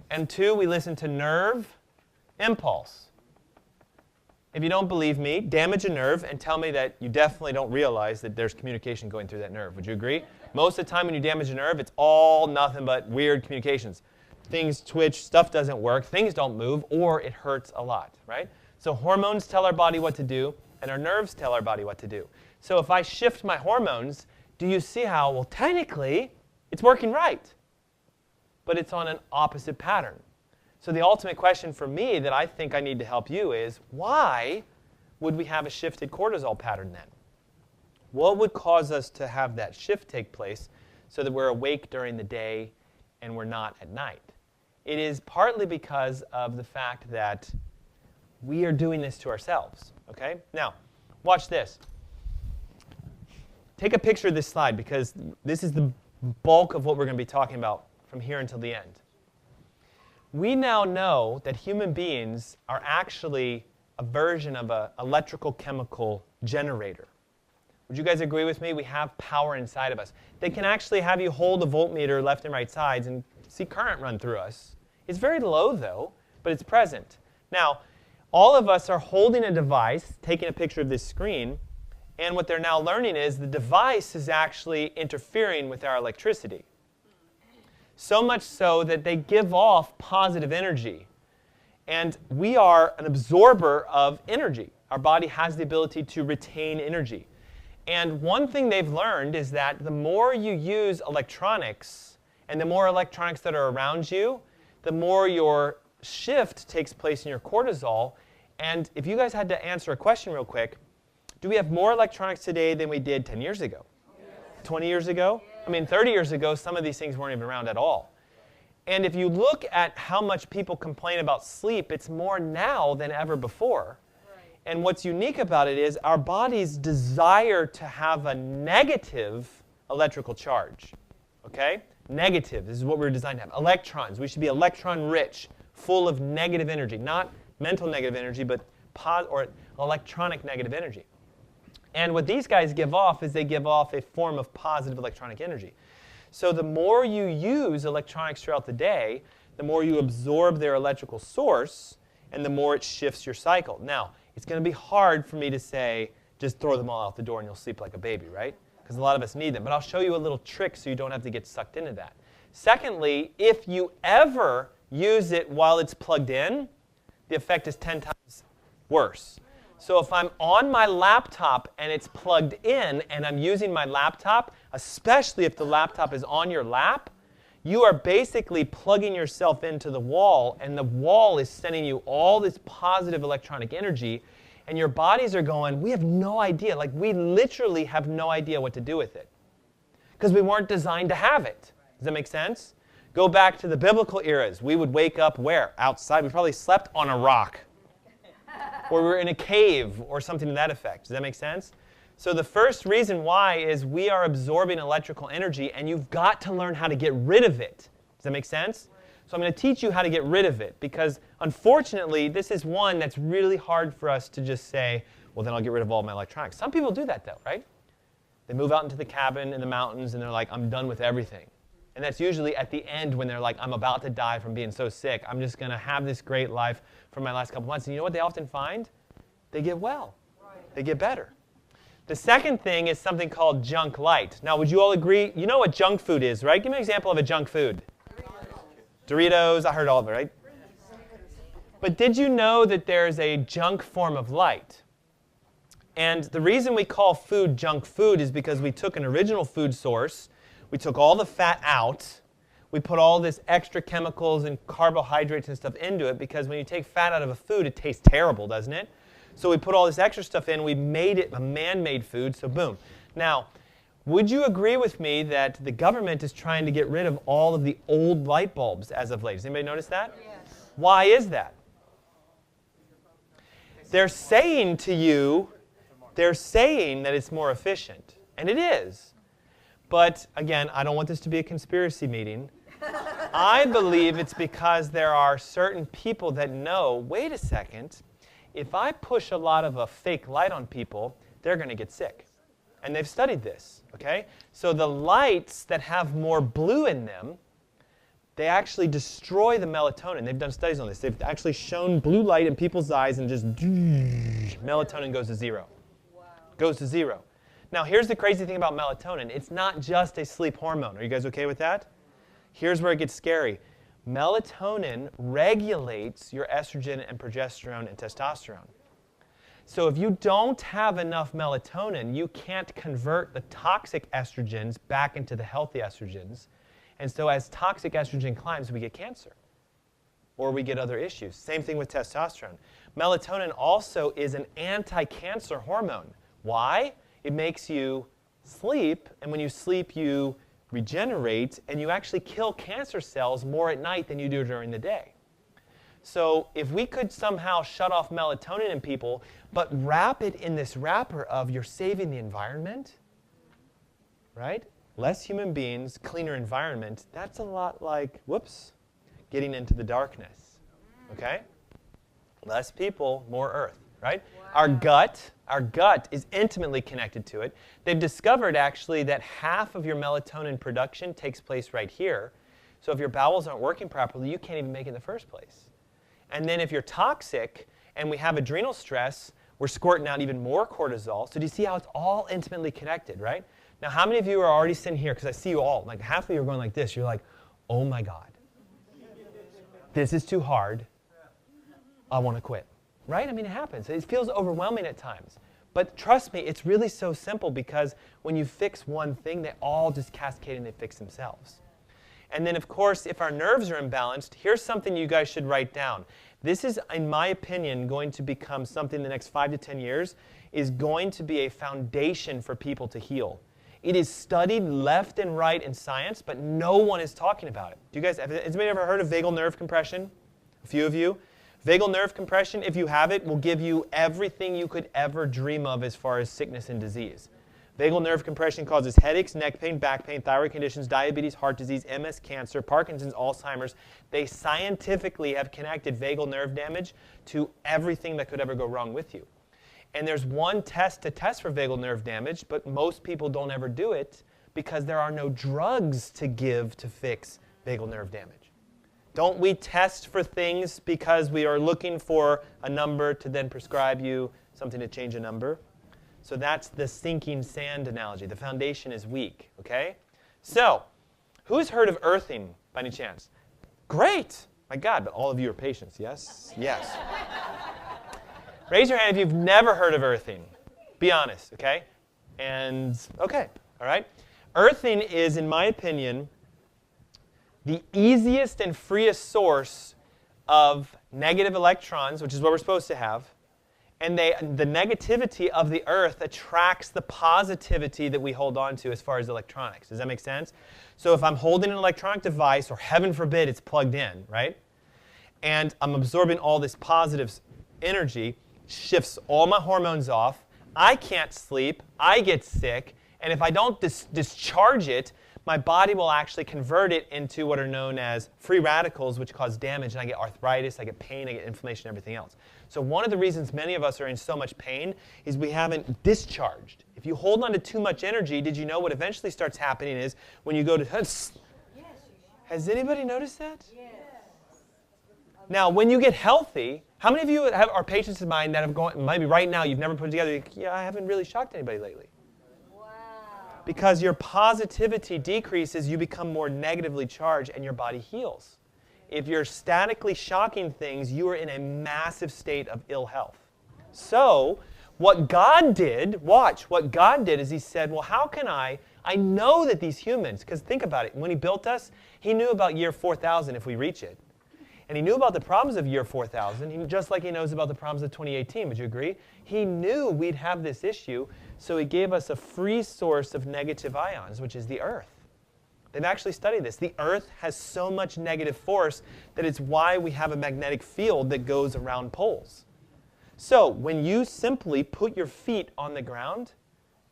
And two, we listen to nerve impulse. If you don't believe me, damage a nerve and tell me that you definitely don't realize that there's communication going through that nerve. Would you agree? Most of the time when you damage a nerve, it's all nothing but weird communications. Things twitch, stuff doesn't work, things don't move, or it hurts a lot, right? So hormones tell our body what to do, and our nerves tell our body what to do. So if I shift my hormones, do you see how, well, technically, it's working right, but it's on an opposite pattern. So the ultimate question for me that I think I need to help you is, why would we have a shifted cortisol pattern then? What would cause us to have that shift take place so that we're awake during the day and we're not at night? It is partly because of the fact that we are doing this to ourselves. Okay? Now, watch this. Take a picture of this slide because this is the bulk of what we're going to be talking about from here until the end. We now know that human beings are actually a version of an electrical chemical generator. Would you guys agree with me? We have power inside of us. They can actually have you hold a voltmeter left and right sides and see current run through us. It's very low though, but it's present. Now, all of us are holding a device, taking a picture of this screen, and what they're now learning is the device is actually interfering with our electricity. So much so that they give off positive energy. And we are an absorber of energy. Our body has the ability to retain energy. And one thing they've learned is that the more you use electronics, and the more electronics that are around you, the more your shift takes place in your cortisol. And if you guys had to answer a question real quick, do we have more electronics today than we did 10 years ago? 20 years ago? I mean, 30 years ago, some of these things weren't even around at all. And if you look at how much people complain about sleep, it's more now than ever before. Right. And what's unique about it is our bodies desire to have a negative electrical charge. Okay? Negative. This is what we're designed to have. Electrons. We should be electron rich, full of negative energy, not mental negative energy, but or electronic negative energy. And what these guys give off is they give off a form of positive electronic energy. So the more you use electronics throughout the day, the more you absorb their electrical source, and the more it shifts your cycle. Now, it's going to be hard for me to say, just throw them all out the door and you'll sleep like a baby, right? Because a lot of us need them. But I'll show you a little trick so you don't have to get sucked into that. Secondly, if you ever use it while it's plugged in, the effect is 10 times worse. So if I'm on my laptop and it's plugged in and I'm using my laptop, especially if the laptop is on your lap, you are basically plugging yourself into the wall, and the wall is sending you all this positive electronic energy, and your bodies are going, we have no idea. Like, we literally have no idea what to do with it because we weren't designed to have it. Does that make sense? Go back to the biblical eras. We would wake up where? Outside. We probably slept on a rock. Or we were in a cave or something to that effect. Does that make sense? So the first reason why is we are absorbing electrical energy, and you've got to learn how to get rid of it. Does that make sense? So I'm going to teach you how to get rid of it, because unfortunately, this is one that's really hard for us to just say, well, then I'll get rid of all my electronics. Some people do that, though, right? They move out into the cabin in the mountains, and they're like, I'm done with everything. And that's usually at the end when they're like, I'm about to die from being so sick. I'm just going to have this great life for my last couple months. And you know what they often find? They get well. They get better. The second thing is something called junk light. Now, would you all agree? You know what junk food is, right? Give me an example of a junk food. Doritos. I heard all of it, right? But did you know that there's a junk form of light? And the reason we call food junk food is because we took an original food source, we took all the fat out, we put all this extra chemicals and carbohydrates and stuff into it, because when you take fat out of a food, it tastes terrible, doesn't it? So we put all this extra stuff in, we made it a man-made food, so boom. Now, would you agree with me that the government is trying to get rid of all of the old light bulbs as of late? Does anybody notice that? Yes. Why is that? They're saying to you, they're saying that it's more efficient, and it is. But again, I don't want this to be a conspiracy meeting. I believe it's because there are certain people that know, wait a second, if I push a lot of a fake light on people, they're going to get sick. And they've studied this, okay? So the lights that have more blue in them, they actually destroy the melatonin. They've done studies on this. They've actually shown blue light in people's eyes and just melatonin goes to zero. Wow. Goes to zero. Now, here's the crazy thing about melatonin. It's not just a sleep hormone. Are you guys okay with that? Here's where it gets scary. Melatonin regulates your estrogen and progesterone and testosterone. So if you don't have enough melatonin, you can't convert the toxic estrogens back into the healthy estrogens. And so as toxic estrogen climbs, we get cancer. Or we get other issues. Same thing with testosterone. Melatonin also is an anti-cancer hormone. Why? It makes you sleep, and when you sleep, you regenerate, and you actually kill cancer cells more at night than you do during the day. So if we could somehow shut off melatonin in people, but wrap it in this wrapper of you're saving the environment, right? Less human beings, cleaner environment, that's a lot like, whoops, getting into the darkness, okay? Less people, more earth, right? Wow. Our gut is intimately connected to it. They've discovered actually that half of your melatonin production takes place right here. So if your bowels aren't working properly, you can't even make it in the first place. And then if you're toxic and we have adrenal stress, we're squirting out even more cortisol. So do you see how it's all intimately connected, right? Now, how many of you are already sitting here, because I see you all, like half of you are going like this. You're like, oh my God, this is too hard. I want to quit. Right? I mean, it happens. It feels overwhelming at times. But trust me, it's really so simple, because when you fix one thing, they all just cascade and they fix themselves. And then, of course, if our nerves are imbalanced, here's something you guys should write down. This is, in my opinion, going to become something in the next 5 to 10 years, is going to be a foundation for people to heal. It is studied left and right in science, but no one is talking about it. Do you guys, has anybody ever heard of vagal nerve compression? A few of you? Vagal nerve compression, if you have it, will give you everything you could ever dream of as far as sickness and disease. Vagal nerve compression causes headaches, neck pain, back pain, thyroid conditions, diabetes, heart disease, MS, cancer, Parkinson's, Alzheimer's. They scientifically have connected vagal nerve damage to everything that could ever go wrong with you. And there's one test to test for vagal nerve damage, but most people don't ever do it because there are no drugs to give to fix vagal nerve damage. Don't we test for things because we are looking for a number to then prescribe you something to change a number? So that's the sinking sand analogy. The foundation is weak, okay? So, who's heard of earthing by any chance? Great! My God, but all of you are patients, yes? Yes. Raise your hand if you've never heard of earthing. Be honest, okay? And, okay, all right? Earthing is, in my opinion, the easiest and freest source of negative electrons, which is what we're supposed to have, and the negativity of the earth attracts the positivity that we hold on to as far as electronics. Does that make sense? So if I'm holding an electronic device, or heaven forbid it's plugged in, right? And I'm absorbing all this positive energy, shifts all my hormones off, I can't sleep, I get sick, and if I don't discharge it, my body will actually convert it into what are known as free radicals, which cause damage, and I get arthritis, I get pain, I get inflammation, everything else. So one of the reasons many of us are in so much pain is we haven't discharged. If you hold on to too much energy, did you know what eventually starts happening is when you go to... Has anybody noticed that? Yes. Now, when you get healthy, how many of you are patients of mine that have gone, maybe right now you've never put it together, yeah, I haven't really shocked anybody lately. Because your positivity decreases, you become more negatively charged, and your body heals. If you're statically shocking things, you are in a massive state of ill health. So, what God did, watch, what God did is he said, well, how can I know that these humans, because think about it, when he built us, he knew about year 4000 if we reach it. And he knew about the problems of year 4000, just like he knows about the problems of 2018, would you agree? He knew we'd have this issue, so he gave us a free source of negative ions, which is the earth. They've actually studied this. The earth has so much negative force that it's why we have a magnetic field that goes around poles. So when you simply put your feet on the ground,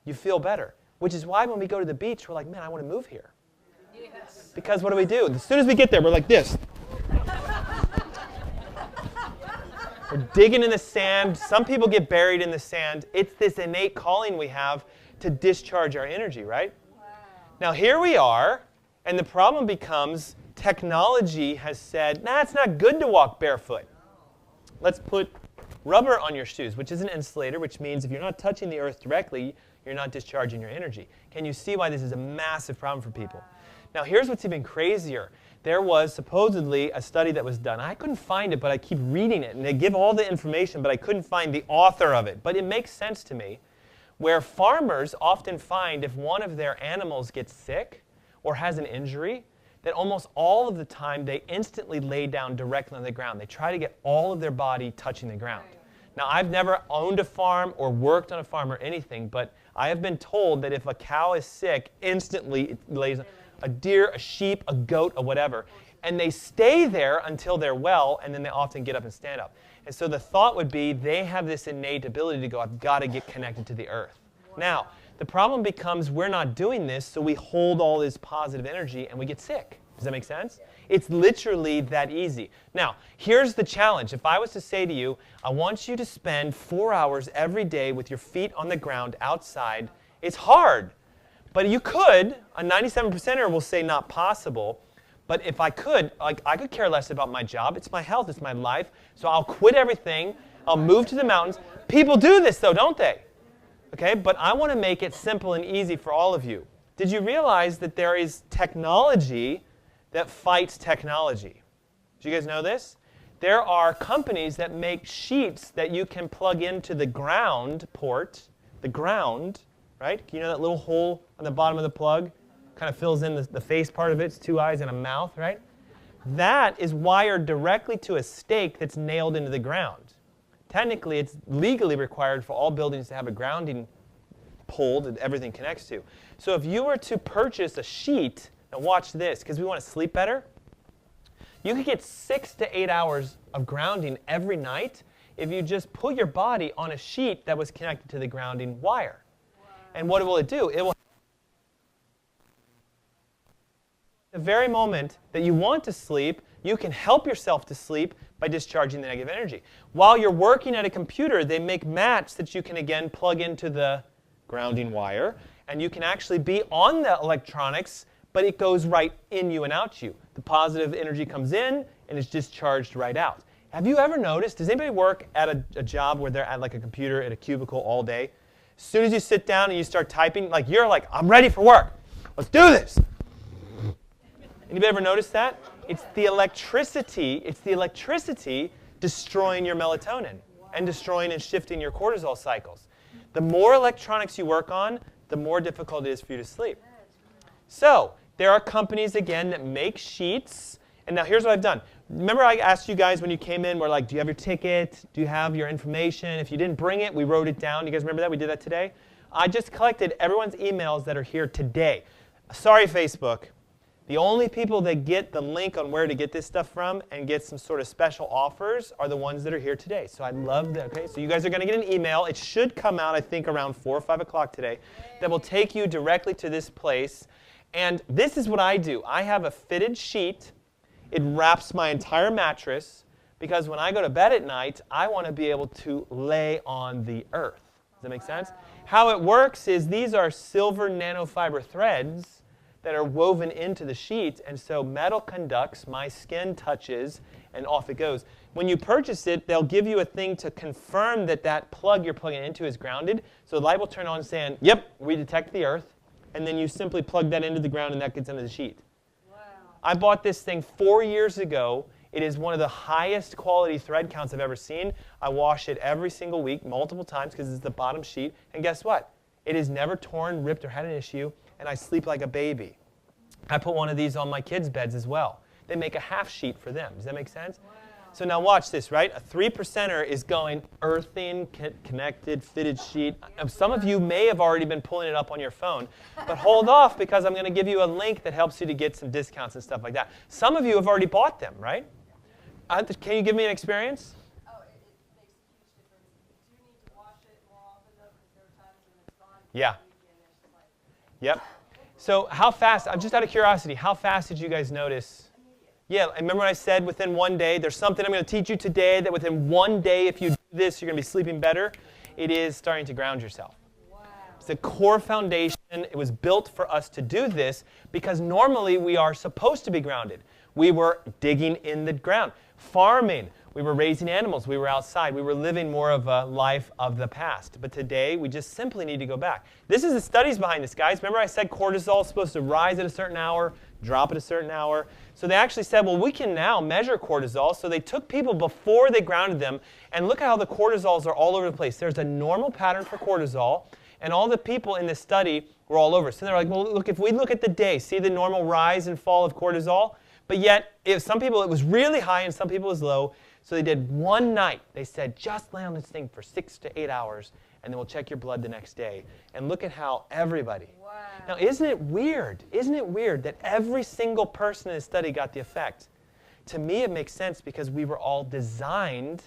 you feel better, which is why when we go to the beach, we're like, man, I want to move here. Yes. Because what do? As soon as we get there, we're like this. We're digging in the sand. Some people get buried in the sand. It's this innate calling we have to discharge our energy, right? Wow. Now here we are, and the problem becomes technology has said, nah, it's not good to walk barefoot. Let's put rubber on your shoes, which is an insulator, which means if you're not touching the earth directly, you're not discharging your energy. Can you see why this is a massive problem for people? Now here's what's even crazier. There was supposedly a study that was done. I couldn't find it, but I keep reading it. And they give all the information, but I couldn't find the author of it. But it makes sense to me, where farmers often find if one of their animals gets sick or has an injury, that almost all of the time they instantly lay down directly on the ground. They try to get all of their body touching the ground. Now, I've never owned a farm or worked on a farm or anything, but I have been told that if a cow is sick, instantly it lays a deer, a sheep, a goat, or whatever. And they stay there until they're well, and then they often get up and stand up. And so the thought would be they have this innate ability to go, I've got to get connected to the earth. Now, the problem becomes we're not doing this, so we hold all this positive energy and we get sick. Does that make sense? It's literally that easy. Now, here's the challenge. If I was to say to you, I want you to spend 4 hours every day with your feet on the ground outside, it's hard. But you could. A 97%er will say not possible. But if I could, I could care less about my job. It's my health. It's my life. So I'll quit everything. I'll move to the mountains. People do this, though, don't they? Okay, but I want to make it simple and easy for all of you. Did you realize that there is technology that fights technology? Do you guys know this? There are companies that make sheets that you can plug into the ground port, the ground, right? You know that little hole on the bottom of the plug? Kind of fills in the face part of it. It's 2 eyes and a mouth, right? That is wired directly to a stake that's nailed into the ground. Technically, it's legally required for all buildings to have a grounding pole that everything connects to. So if you were to purchase a sheet, now watch this, because we want to sleep better, you could get 6 to 8 hours of grounding every night if you just put your body on a sheet that was connected to the grounding wire. Wow. And what will it do? It will, the very moment that you want to sleep, you can help yourself to sleep by discharging the negative energy. While you're working at a computer, they make mats that you can again plug into the grounding wire, and you can actually be on the electronics, but it goes right in you and out you. The positive energy comes in and is discharged right out. Have you ever noticed, does anybody work at a job where they're at like a computer at a cubicle all day? As soon as you sit down and you start typing, like you're like, I'm ready for work. Let's do this. Anybody ever notice that? It's the electricity destroying your melatonin and destroying and shifting your cortisol cycles. The more electronics you work on, the more difficult it is for you to sleep. So there are companies, again, that make sheets. And now here's what I've done. Remember I asked you guys when you came in, we're like, do you have your ticket? Do you have your information? If you didn't bring it, we wrote it down. You guys remember that? We did that today. I just collected everyone's emails that are here today. Sorry, Facebook. The only people that get the link on where to get this stuff from and get some sort of special offers are the ones that are here today. So I love that. Okay, so you guys are going to get an email. It should come out, I think, around 4 or 5 o'clock today that will take you directly to this place. And this is what I do. I have a fitted sheet. It wraps my entire mattress because when I go to bed at night, I want to be able to lay on the earth. Does that make sense? How it works is these are silver nanofiber threads that are woven into the sheet, and so metal conducts, my skin touches, and off it goes. When you purchase it, they'll give you a thing to confirm that that plug you're plugging it into is grounded. So the light will turn on saying, yep, we detect the earth, and then you simply plug that into the ground and that gets into the sheet. Wow. I bought this thing 4 years ago. It is one of the highest quality thread counts I've ever seen. I wash it every single week, multiple times, because it's the bottom sheet, and guess what? It is never torn, ripped, or had an issue. And I sleep like a baby. I put one of these on my kids' beds as well. They make a half sheet for them. Does that make sense? Wow. So now watch this, right? A 3%er is going earthing, connected, fitted sheet. Some of you may have already been pulling it up on your phone, but hold off because I'm going to give you a link that helps you to get some discounts and stuff like that. Some of you have already bought them, right? Can you give me an experience? Oh, it makes a huge difference. You do need to wash it more often, though, because there are times when it's gone. Yeah. Yep. So how fast, I'm just out of curiosity, how fast did you guys notice? Yeah, I remember when I said within 1 day, there's something I'm going to teach you today that within 1 day, if you do this, you're going to be sleeping better. It is starting to ground yourself. Wow. It's a core foundation. It was built for us to do this because normally we are supposed to be grounded. We were digging in the ground, farming. We were raising animals. We were outside. We were living more of a life of the past. But today, we just simply need to go back. This is the studies behind this, guys. Remember I said cortisol is supposed to rise at a certain hour, drop at a certain hour. So they actually said, well, we can now measure cortisol. So they took people before they grounded them, and look at how the cortisols are all over the place. There's a normal pattern for cortisol, and all the people in this study were all over. So they're like, well, look, if we look at the day, see the normal rise and fall of cortisol? But yet, if some people, it was really high and some people it was low. So they did 1 night. They said, just lay on this thing for 6 to 8 hours, and then we'll check your blood the next day. And look at how everybody. Wow. Now, isn't it weird? Isn't it weird that every single person in the study got the effect? To me, it makes sense because we were all designed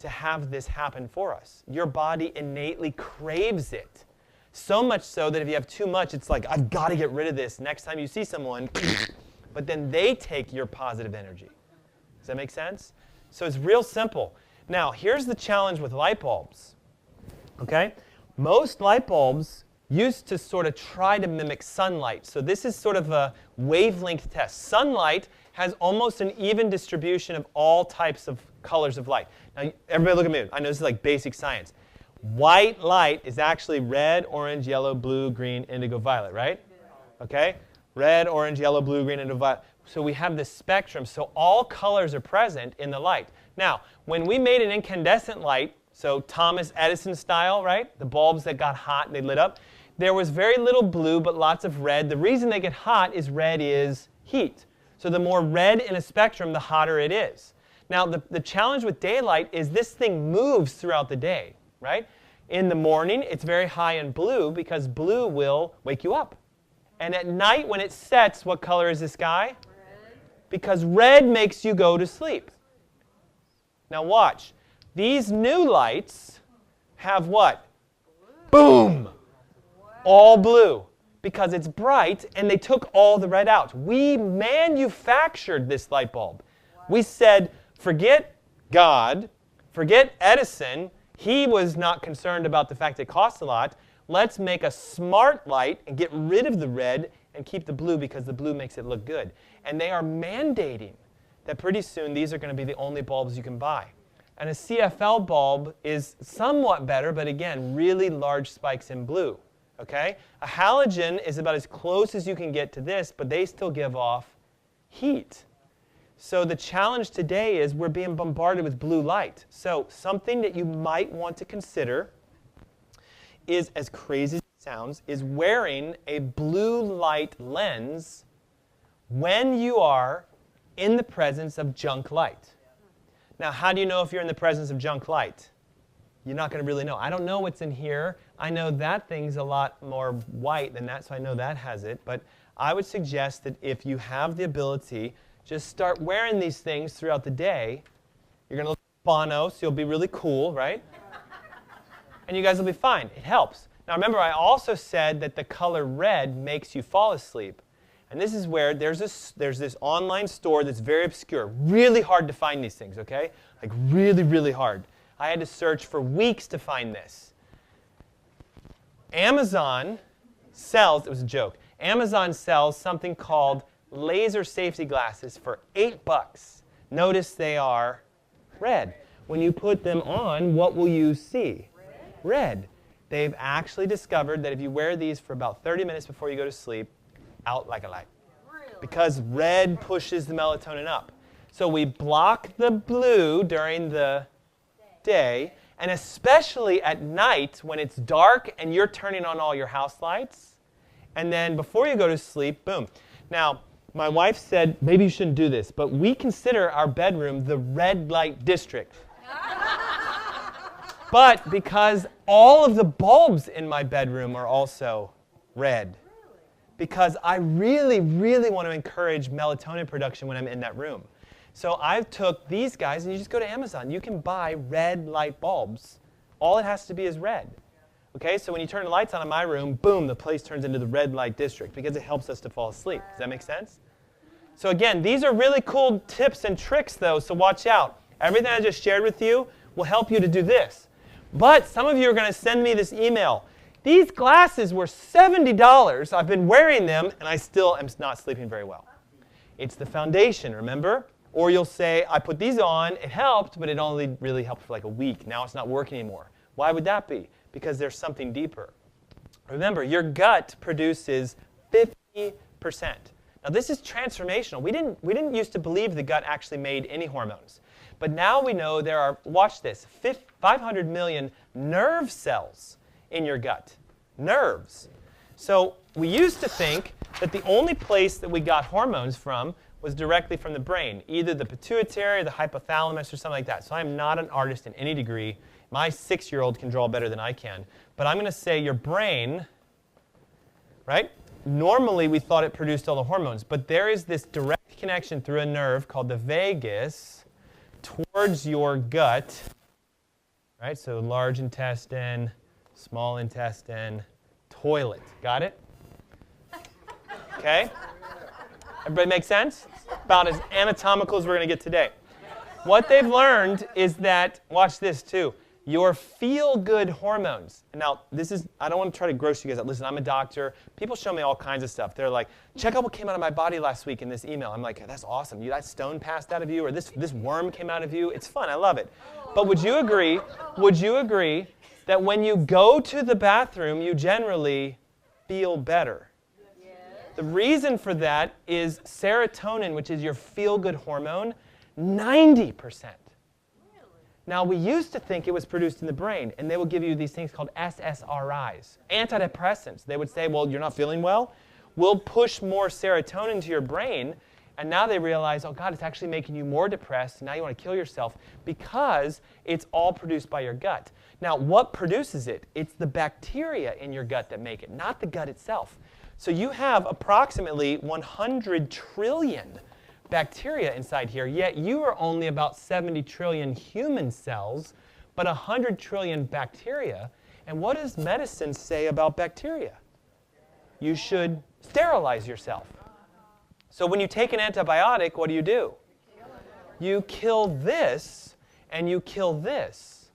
to have this happen for us. Your body innately craves it. So much so that if you have too much, it's like, I've got to get rid of this. Next time you see someone, but then they take your positive energy. Does that make sense? So it's real simple. Now, here's the challenge with light bulbs. Okay? Most light bulbs used to sort of try to mimic sunlight. So this is sort of a wavelength test. Sunlight has almost an even distribution of all types of colors of light. Now, everybody look at me. I know this is like basic science. White light is actually red, orange, yellow, blue, green, indigo, violet, right? Okay? Red, orange, yellow, blue, green, indigo, violet. So we have this spectrum, so all colors are present in the light. Now, when we made an incandescent light, so Thomas Edison style, right? The bulbs that got hot and they lit up, there was very little blue but lots of red. The reason they get hot is red is heat. So the more red in a spectrum, the hotter it is. Now, the challenge with daylight is this thing moves throughout the day, right? In the morning, it's very high in blue because blue will wake you up. And at night when it sets, what color is the sky? Because red makes you go to sleep. Now watch. These new lights have what? Boom! All blue. Because it's bright, and they took all the red out. We manufactured this light bulb. We said, forget God, forget Edison. He was not concerned about the fact it costs a lot. Let's make a smart light and get rid of the red and keep the blue because the blue makes it look good. And they are mandating that pretty soon these are going to be the only bulbs you can buy. And a CFL bulb is somewhat better, but again, really large spikes in blue. Okay? A halogen is about as close as you can get to this, but they still give off heat. So the challenge today is we're being bombarded with blue light. So something that you might want to consider is, as crazy as it sounds, is wearing a blue light lens when you are in the presence of junk light. Now, how do you know if you're in the presence of junk light? You're not going to really know. I don't know what's in here. I know that thing's a lot more white than that, so I know that has it. But I would suggest that if you have the ability, just start wearing these things throughout the day. You're going to look like Bono, so you'll be really cool, right? And you guys will be fine. It helps. Now, remember, I also said that the color red makes you fall asleep. And this is where there's this online store that's very obscure. Really hard to find these things, okay? Like really, really hard. I had to search for weeks to find this. Amazon sells, it was a joke, Amazon sells something called laser safety glasses for $8. Notice they are red. When you put them on, what will you see? Red. They've actually discovered that if you wear these for about 30 minutes before you go to sleep, out like a light. Because red pushes the melatonin up. So we block the blue during the day, and especially at night when it's dark and you're turning on all your house lights. And then before you go to sleep, boom. Now, my wife said, maybe you shouldn't do this, but we consider our bedroom the red light district. But because all of the bulbs in my bedroom are also red. Because I really, really want to encourage melatonin production when I'm in that room. So I've took these guys, and you just go to Amazon. You can buy red light bulbs. All it has to be is red. Okay, so when you turn the lights on in my room, boom, the place turns into the red light district because it helps us to fall asleep. Does that make sense? So again, these are really cool tips and tricks, though, so watch out. Everything I just shared with you will help you to do this. But some of you are going to send me this email. These glasses were $70. I've been wearing them, and I still am not sleeping very well. It's the foundation, remember? Or you'll say, I put these on, it helped, but it only really helped for like a week. Now it's not working anymore. Why would that be? Because there's something deeper. Remember, your gut produces 50%. Now this is transformational. We didn't used to believe the gut actually made any hormones. But now we know there are, watch this, 500 million nerve cells in your gut. Nerves. So we used to think that the only place that we got hormones from was directly from the brain, either the pituitary, the hypothalamus, or something like that. So I'm not an artist in any degree. My 6-year-old can draw better than I can. But I'm going to say your brain, right? Normally we thought it produced all the hormones, but there is this direct connection through a nerve called the vagus towards your gut, right? So large intestine, small intestine, toilet. Got it? Okay? Everybody make sense? About as anatomical as we're going to get today. What they've learned is that, watch this too, your feel-good hormones. Now, this is, I don't want to try to gross you guys out. Listen, I'm a doctor. People show me all kinds of stuff. They're like, check out what came out of my body last week in this email. I'm like, that's awesome. That stone passed out of you, or this worm came out of you. It's fun. I love it. But would you agree that when you go to the bathroom, you generally feel better? The reason for that is serotonin, which is your feel-good hormone, 90%. Now, we used to think it was produced in the brain, and they will give you these things called SSRIs, antidepressants. They would say, well, you're not feeling well? We'll push more serotonin to your brain, and now they realize, oh, God, it's actually making you more depressed, and now you want to kill yourself because it's all produced by your gut. Now, what produces it? It's the bacteria in your gut that make it, not the gut itself. So you have approximately 100 trillion bacteria inside here, yet you are only about 70 trillion human cells, but 100 trillion bacteria. And what does medicine say about bacteria? you should sterilize yourself. So when you take an antibiotic, what do? You kill this and you kill this.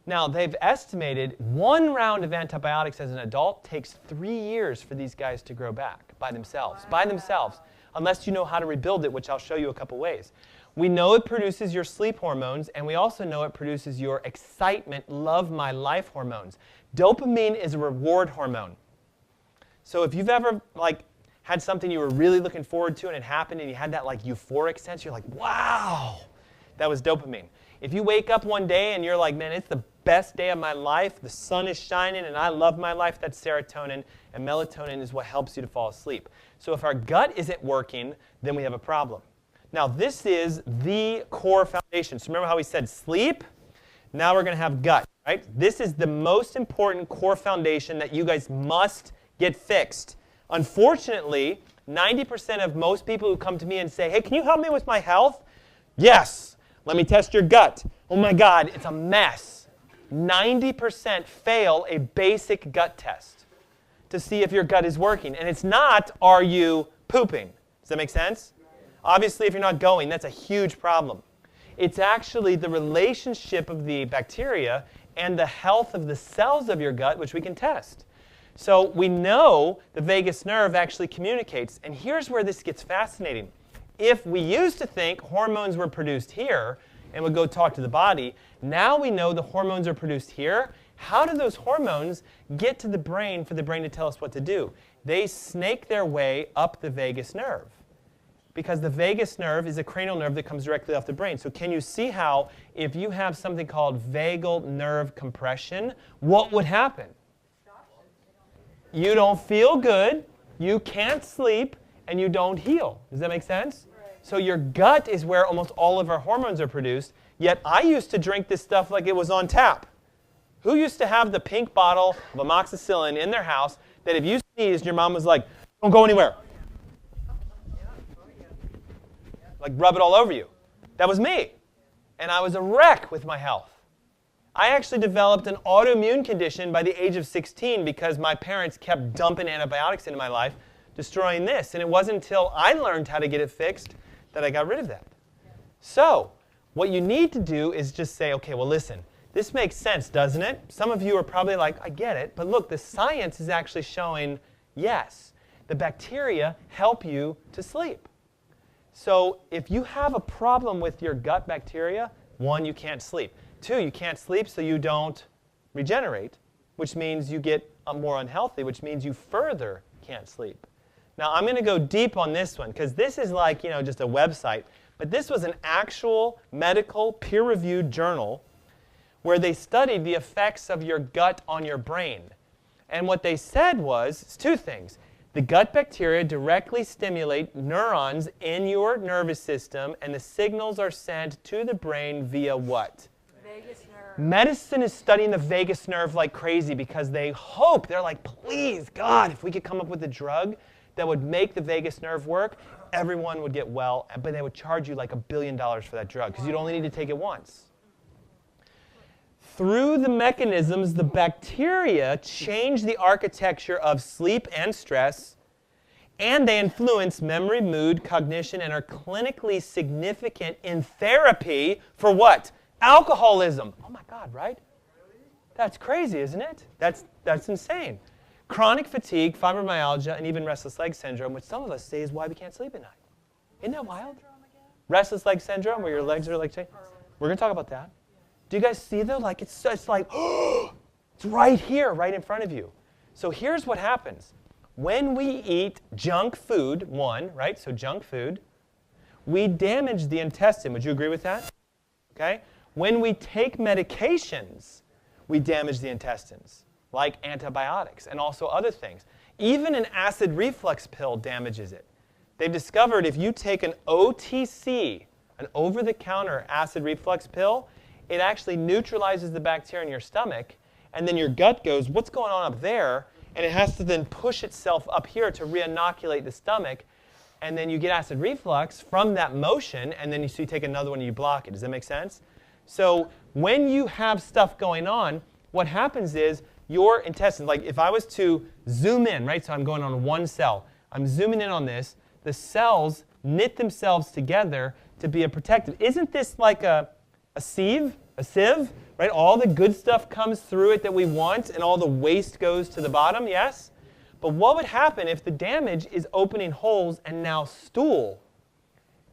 Now, they've estimated 1 round of antibiotics as an adult takes 3 years for these guys to grow back by themselves. By themselves. Unless you know how to rebuild it, which I'll show you a couple ways. We know it produces your sleep hormones, and we also know it produces your excitement, love my life hormones. Dopamine is a reward hormone. So if you've ever had something you were really looking forward to and it happened and you had that euphoric sense, you're like, wow, that was dopamine. If you wake up one day and you're like, man, it's the best day of my life, the sun is shining and I love my life, that's serotonin, and melatonin is what helps you to fall asleep. So if our gut isn't working, then we have a problem. Now this is the core foundation. So remember how we said sleep? Now we're going to have gut, right? This is the most important core foundation that you guys must get fixed. Unfortunately, 90% of most people who come to me and say, hey, can you help me with my health? Yes. Let me test your gut. Oh my God, it's a mess. 90% fail a basic gut test to see if your gut is working. And it's not, are you pooping? Does that make sense? Obviously, if you're not going, that's a huge problem. It's actually the relationship of the bacteria and the health of the cells of your gut, which we can test. So we know the vagus nerve actually communicates. And here's where this gets fascinating. If we used to think hormones were produced here and would go talk to the body, now we know the hormones are produced here. How do those hormones get to the brain for the brain to tell us what to do? They snake their way up the vagus nerve. Because the vagus nerve is a cranial nerve that comes directly off the brain. So can you see how if you have something called vagal nerve compression, what would happen? You don't feel good, you can't sleep, and you don't heal. Does that make sense? Right. So your gut is where almost all of our hormones are produced, yet I used to drink this stuff like it was on tap. Who used to have the pink bottle of amoxicillin in their house that if you sneezed, your mom was like, don't go anywhere. Like rub it all over you. That was me. And I was a wreck with my health. I actually developed an autoimmune condition by the age of 16 because my parents kept dumping antibiotics into my life, destroying this. And it wasn't until I learned how to get it fixed that I got rid of that. So what you need to do is just say, okay, well, listen, this makes sense, doesn't it? Some of you are probably like, I get it. But look, the science is actually showing, yes, the bacteria help you to sleep. So if you have a problem with your gut bacteria, 1, you can't sleep. 2, you can't sleep so you don't regenerate, which means you get more unhealthy, which means you further can't sleep. Now, I'm going to go deep on this one because this is like, just a website. But this was an actual medical peer-reviewed journal where they studied the effects of your gut on your brain. And what they said was, it's 2 things. The gut bacteria directly stimulate neurons in your nervous system, and the signals are sent to the brain via what? Vagus nerve. Medicine is studying the vagus nerve like crazy because they hope, they're like, please, God, if we could come up with a drug that would make the vagus nerve work, everyone would get well, but they would charge you like $1 billion for that drug because you'd only need to take it once. Through the mechanisms, the bacteria change the architecture of sleep and stress, and they influence memory, mood, cognition, and are clinically significant in therapy for what? Alcoholism. Oh my God, right? That's crazy, isn't it? That's insane. Chronic fatigue, fibromyalgia, and even restless leg syndrome, which some of us say is why we can't sleep at night. Isn't that wild? Restless leg syndrome, where your legs are like, we're going to talk about that. Do you guys see though? Like it's like, it's right here, right in front of you. So here's what happens. When we eat junk food, 1, right? So junk food, we damage the intestine. Would you agree with that? Okay? When we take medications, we damage the intestines, like antibiotics and also other things. Even an acid reflux pill damages it. They've discovered if you take an OTC, an over-the-counter acid reflux pill, it actually neutralizes the bacteria in your stomach, and then your gut goes, what's going on up there? And it has to then push itself up here to re-inoculate the stomach, and then you get acid reflux from that motion, and then you take another one and you block it. Does that make sense? So when you have stuff going on, what happens is your intestines, like if I was to zoom in, right, so I'm going on one cell, I'm zooming in on this, the cells knit themselves together to be a protective. Isn't this like a sieve, right? All the good stuff comes through it that we want, and all the waste goes to the bottom, yes? But what would happen if the damage is opening holes and now stool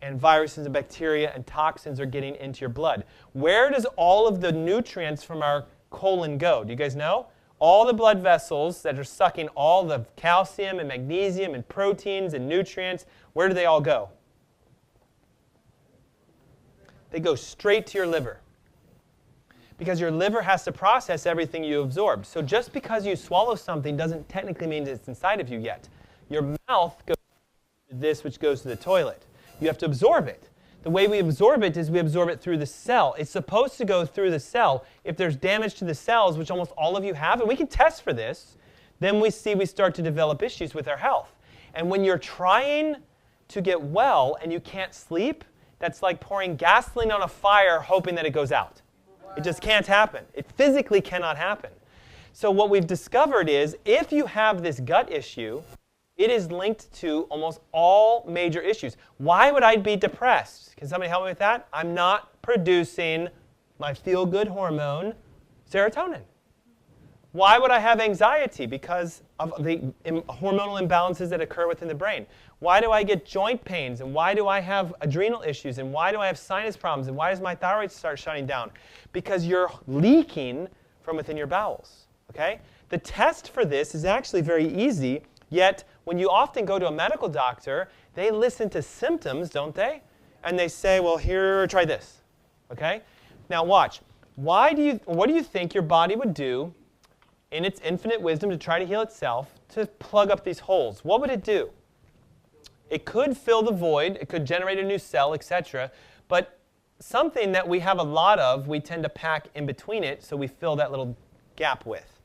and viruses and bacteria and toxins are getting into your blood? Where does all of the nutrients from our colon go? Do you guys know? All the blood vessels that are sucking all the calcium and magnesium and proteins and nutrients, where do they all go? They go straight to your liver. Because your liver has to process everything you absorb. So just because you swallow something doesn't technically mean it's inside of you yet. Your mouth goes to this, which goes to the toilet. You have to absorb it. The way we absorb it is we absorb it through the cell. It's supposed to go through the cell. If there's damage to the cells, which almost all of you have, and we can test for this, then we start to develop issues with our health. And when you're trying to get well and you can't sleep, that's like pouring gasoline on a fire hoping that it goes out. It just can't happen. It physically cannot happen. So what we've discovered is if you have this gut issue, it is linked to almost all major issues. Why would I be depressed? Can somebody help me with that? I'm not producing my feel-good hormone, serotonin. Why would I have anxiety? Because of the hormonal imbalances that occur within the brain. Why do I get joint pains? And why do I have adrenal issues? And why do I have sinus problems? And why does my thyroid start shutting down? Because you're leaking from within your bowels. Okay? The test for this is actually very easy, yet when you often go to a medical doctor, they listen to symptoms, don't they? And they say, well, here, try this. Okay? Now watch. What do you think your body would do in its infinite wisdom to try to heal itself to plug up these holes? What would it do? It could fill the void. It could generate a new cell, etc. But something that we have a lot of, we tend to pack in between it, so we fill that little gap with.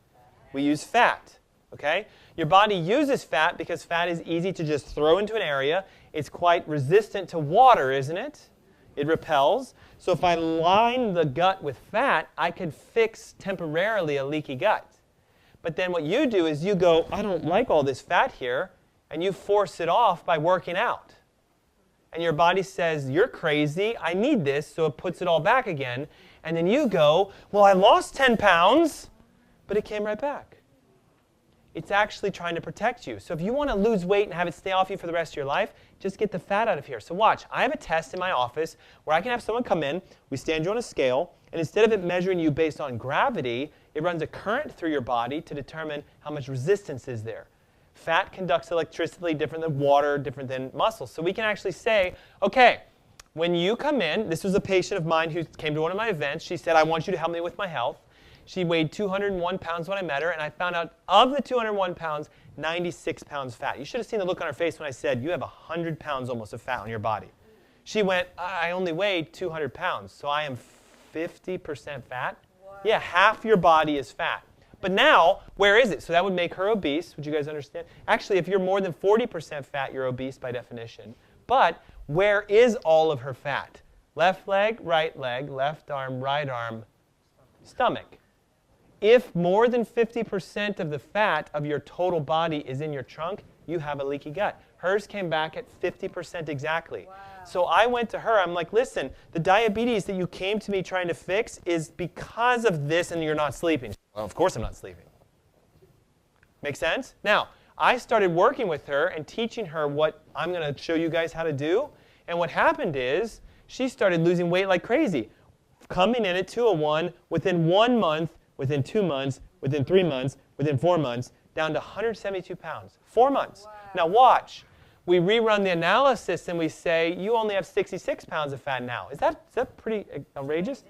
We use fat. Okay? Your body uses fat because fat is easy to just throw into an area. It's quite resistant to water, isn't it? It repels. So if I line the gut with fat, I could fix temporarily a leaky gut. But then what you do is you go, I don't like all this fat here, and you force it off by working out. And your body says, you're crazy, I need this, so it puts it all back again. And then you go, well, I lost 10 pounds, but it came right back. It's actually trying to protect you. So if you want to lose weight and have it stay off you for the rest of your life, just get the fat out of here. So watch, I have a test in my office where I can have someone come in, we stand you on a scale, and instead of it measuring you based on gravity, it runs a current through your body to determine how much resistance is there. Fat conducts electricity different than water, different than muscle. So we can actually say, okay, when you come in, this was a patient of mine who came to one of my events. She said, I want you to help me with my health. She weighed 201 pounds when I met her, and I found out of the 201 pounds, 96 pounds fat. You should have seen the look on her face when I said, you have 100 pounds almost of fat on your body. She went, I only weigh 200 pounds, so I am 50% fat? Wow. Yeah, half your body is fat. But now, where is it? So that would make her obese. Would you guys understand? Actually, if you're more than 40% fat, you're obese by definition. But where is all of her fat? Left leg, left arm, right arm, stomach. If more than 50% of the fat of your total body is in your trunk, you have a leaky gut. Hers came back at 50% exactly. Wow. So I went to her. I'm like, listen, the diabetes that you came to me trying to fix is because of this and you're not sleeping. Well, of course I'm not sleeping. Make sense? Now, I started working with her and teaching her what I'm going to show you guys how to do. And what happened is she started losing weight like crazy. Coming in at 201 within 1 month, within 2 months, within 3 months, within 4 months, down to 172 pounds. 4 months. Wow. Now watch. We rerun the analysis and we say, you only have 66 pounds of fat now. Is that pretty outrageous?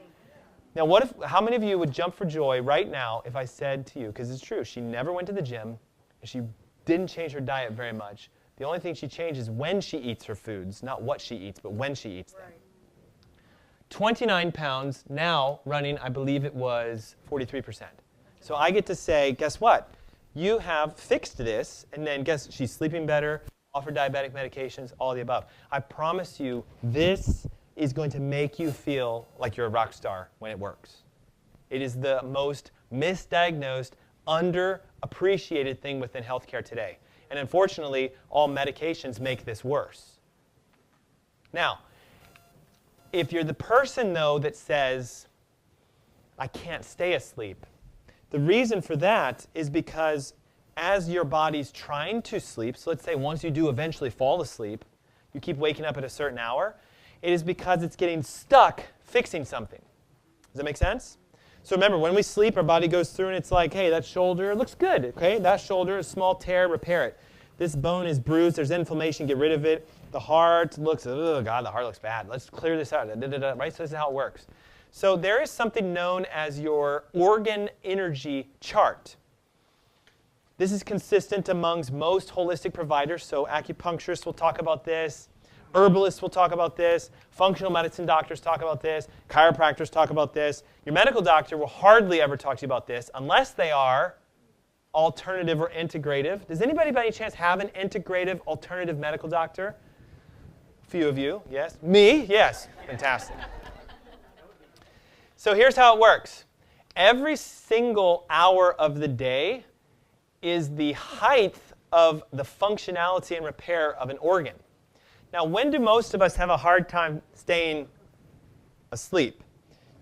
Now how many of you would jump for joy right now if I said to you, because it's true, she never went to the gym, and she didn't change her diet very much. The only thing she changed is when she eats her foods, not what she eats, but when she eats them. 29 pounds, now running, I believe it was 43%. So I get to say, guess what? You have fixed this, and then guess she's sleeping better, off her diabetic medications, all the above. I promise you, this is going to make you feel like you're a rock star when it works. It is the most misdiagnosed, underappreciated thing within healthcare today. And unfortunately, all medications make this worse. Now, if you're the person, though, that says, I can't stay asleep, the reason for that is because as your body's trying to sleep, so let's say once you do eventually fall asleep, you keep waking up at a certain hour, it is because it's getting stuck fixing something. Does that make sense? So remember, when we sleep, our body goes through and it's like, hey, that shoulder looks good, okay? That shoulder, a small tear, repair it. This bone is bruised, there's inflammation, get rid of it. The heart looks, oh God, the heart looks bad. Let's clear this out, right? So this is how it works. So there is something known as your organ energy chart. This is consistent amongst most holistic providers, so acupuncturists will talk about this, herbalists will talk about this, functional medicine doctors talk about this, chiropractors talk about this. Your medical doctor will hardly ever talk to you about this unless they are alternative or integrative. Does anybody by any chance have an integrative alternative medical doctor? A few of you, yes. Me? Yes. Fantastic. So here's how it works. Every single hour of the day is the height of the functionality and repair of an organ. Now, when do most of us have a hard time staying asleep?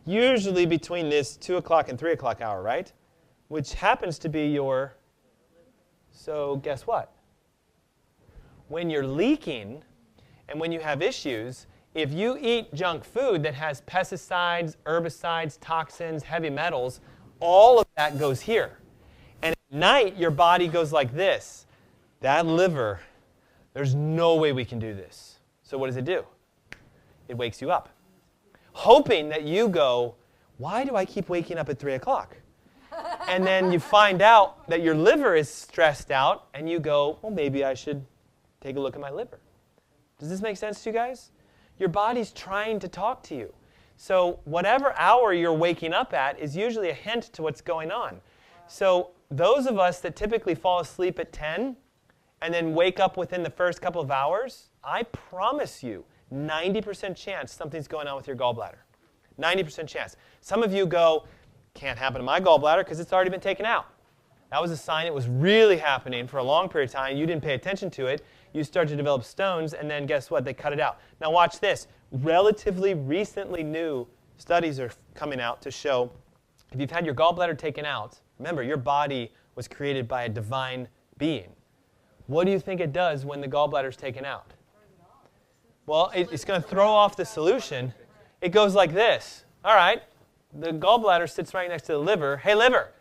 Usually between this 2 o'clock and 3 o'clock hour, right? Which happens to be your, so guess what? When you're leaking and when you have issues, if you eat junk food that has pesticides, herbicides, toxins, heavy metals, all of that goes here. And at night, your body goes like this. That liver, there's no way we can do this. So what does it do? It wakes you up, hoping that you go, why do I keep waking up at 3 o'clock? And then you find out that your liver is stressed out, and you go, well, maybe I should take a look at my liver. Does this make sense to you guys? Your body's trying to talk to you. So whatever hour you're waking up at is usually a hint to what's going on. So those of us that typically fall asleep at 10 and then wake up within the first couple of hours, I promise you, 90% chance something's going on with your gallbladder. 90% chance. Some of you go, can't happen to my gallbladder because it's already been taken out. That was a sign it was really happening for a long period of time. You didn't pay attention to it. You start to develop stones, and then guess what? They cut it out. Now watch this. Relatively recently new studies are coming out to show if you've had your gallbladder taken out, remember, your body was created by a divine being. What do you think it does when the gallbladder is taken out? Well, it's going to throw off the solution. It goes like this. All right, the gallbladder sits right next to the liver. Hey, liver,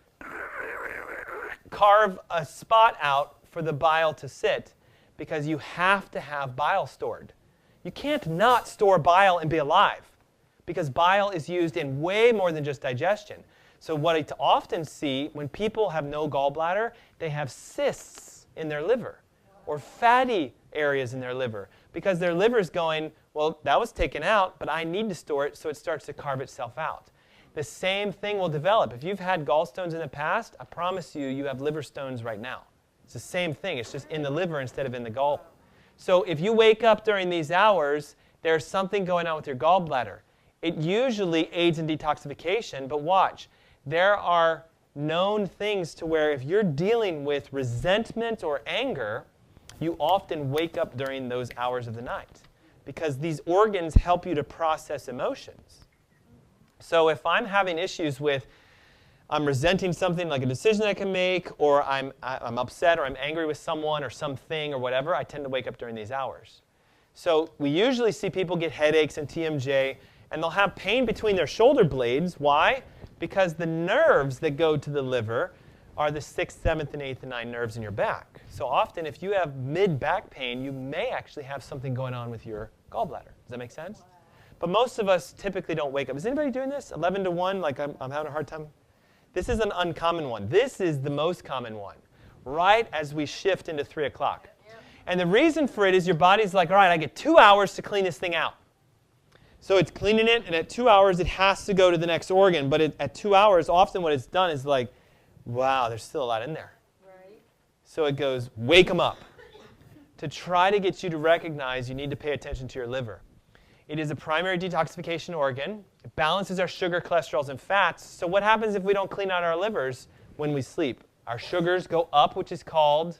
carve a spot out for the bile to sit because you have to have bile stored. You can't not store bile and be alive because bile is used in way more than just digestion. So what I often see when people have no gallbladder, they have cysts in their liver or fatty areas in their liver because their liver's going, well, that was taken out, but I need to store it so it starts to carve itself out. The same thing will develop. If you've had gallstones in the past, I promise you, you have liver stones right now. It's the same thing. It's just in the liver instead of in the gall. So if you wake up during these hours, there's something going on with your gallbladder. It usually aids in detoxification, but watch. There are known things to where if you're dealing with resentment or anger, you often wake up during those hours of the night because these organs help you to process emotions. So if I'm having issues with, I'm resenting something like a decision I can make, or I'm upset or I'm angry with someone or something or whatever, I tend to wake up during these hours. So we usually see people get headaches and TMJ, and they'll have pain between their shoulder blades. Why? Because the nerves that go to the liver are the 6th, 7th, and 8th, and 9th nerves in your back. So often if you have mid-back pain, you may actually have something going on with your gallbladder. Does that make sense? But most of us typically don't wake up. Is anybody doing this? 11 to 1, like I'm having a hard time? This is an uncommon one. This is the most common one, right as we shift into 3 o'clock. And the reason for it is your body's like, all right, I get 2 hours to clean this thing out. So it's cleaning it, and at 2 hours, it has to go to the next organ. But at 2 hours, often what it's done is like, wow, there's still a lot in there. Right. So it goes, wake them up. To try to get you to recognize you need to pay attention to your liver. It is a primary detoxification organ. It balances our sugar, cholesterols, and fats. So what happens if we don't clean out our livers when we sleep? Our sugars go up, which is called.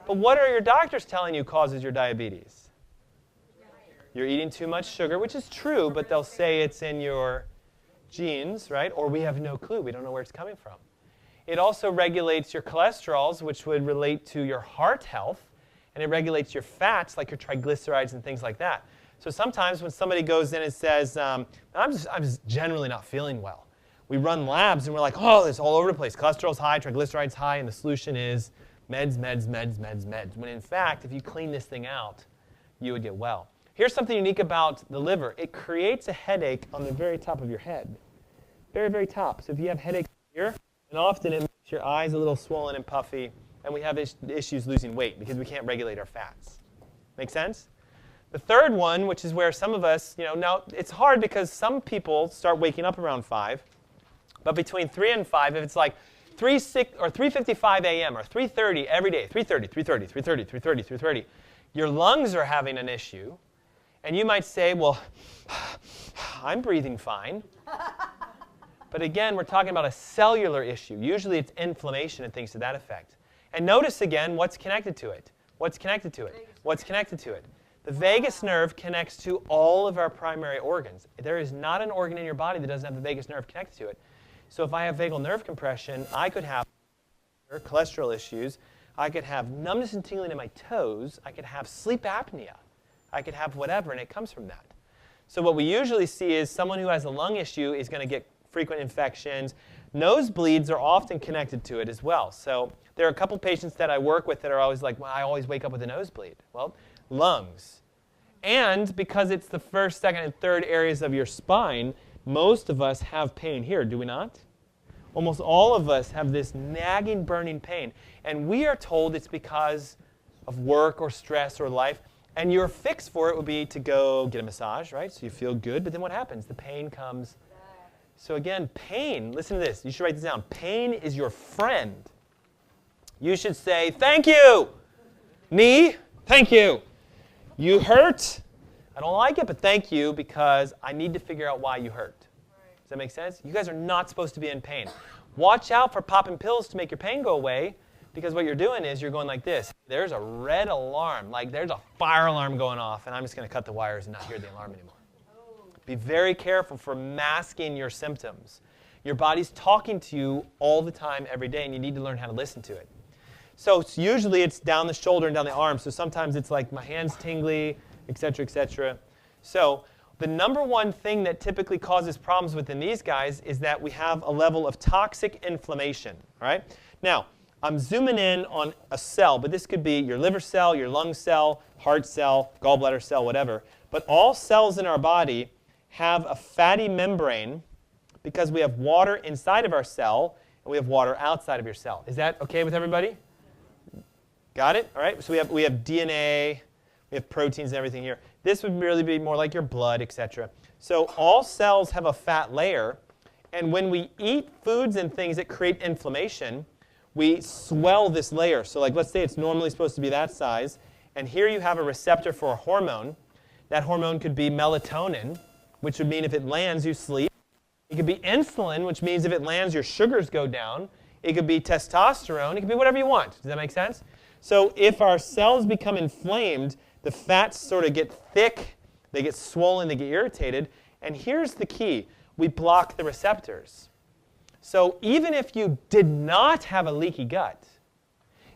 But what are your doctors telling you causes your diabetes? You're eating too much sugar, which is true, but they'll say it's in your genes, right? Or we have no clue. We don't know where it's coming from. It also regulates your cholesterols, which would relate to your heart health. And it regulates your fats, like your triglycerides and things like that. So sometimes when somebody goes in and says, I'm just generally not feeling well, we run labs and we're like, oh, it's all over the place. Cholesterol's high, triglycerides high, and the solution is meds, meds, meds, meds, meds. When in fact, if you clean this thing out, you would get well. Here's something unique about the liver. It creates a headache on the very top of your head. Very, very top. So if you have headaches here, and often it makes your eyes a little swollen and puffy, and we have issues losing weight because we can't regulate our fats. Make sense? The third one, which is where some of us, now it's hard because some people start waking up around 5, but between 3 and 5, if it's like 3:55 a.m. or 3:30 every day, 3:30, 3:30, 3:30, 3:30, 3:30, your lungs are having an issue, and you might say, well, I'm breathing fine. But again, we're talking about a cellular issue. Usually it's inflammation and things to that effect. And notice again what's connected to it. What's connected to it? What's connected to it? The vagus nerve connects to all of our primary organs. There is not an organ in your body that doesn't have the vagus nerve connected to it. So if I have vagal nerve compression, I could have cholesterol issues. I could have numbness and tingling in my toes. I could have sleep apnea. I could have whatever, and it comes from that. So what we usually see is someone who has a lung issue is going to get frequent infections. Nosebleeds are often connected to it as well. So there are a couple patients that I work with that are always like, well, I always wake up with a nosebleed. Well, lungs. And because it's the first, second, and third areas of your spine, most of us have pain here, do we not? Almost all of us have this nagging, burning pain. And we are told it's because of work or stress or life. And your fix for it would be to go get a massage, right? So you feel good. But then what happens? The pain comes. So again, pain, listen to this. You should write this down. Pain is your friend. You should say, thank you. Knee, thank you. You hurt. I don't like it, but thank you because I need to figure out why you hurt. Does that make sense? You guys are not supposed to be in pain. Watch out for popping pills to make your pain go away because what you're doing is you're going like this. There's a red alarm, like there's a fire alarm going off, and I'm just going to cut the wires and not hear the alarm anymore. Be very careful for masking your symptoms. Your body's talking to you all the time, every day, and you need to learn how to listen to it. So usually it's down the shoulder and down the arm. So sometimes it's like my hand's tingly, et cetera, et cetera. So the number one thing that typically causes problems within these guys is that we have a level of toxic inflammation. All right? Now, I'm zooming in on a cell, but this could be your liver cell, your lung cell, heart cell, gallbladder cell, whatever. But all cells in our body have a fatty membrane because we have water inside of our cell and we have water outside of your cell. Is that okay with everybody? Got it? All right. So we have DNA, we have proteins and everything here. This would really be more like your blood, etc. So all cells have a fat layer, and when we eat foods and things that create inflammation, we swell this layer. So like let's say it's normally supposed to be that size, and here you have a receptor for a hormone. That hormone could be melatonin, which would mean if it lands, you sleep. It could be insulin, which means if it lands, your sugars go down. It could be testosterone. It could be whatever you want. Does that make sense? So if our cells become inflamed, the fats sort of get thick, they get swollen, they get irritated. And here's the key. We block the receptors. So even if you did not have a leaky gut,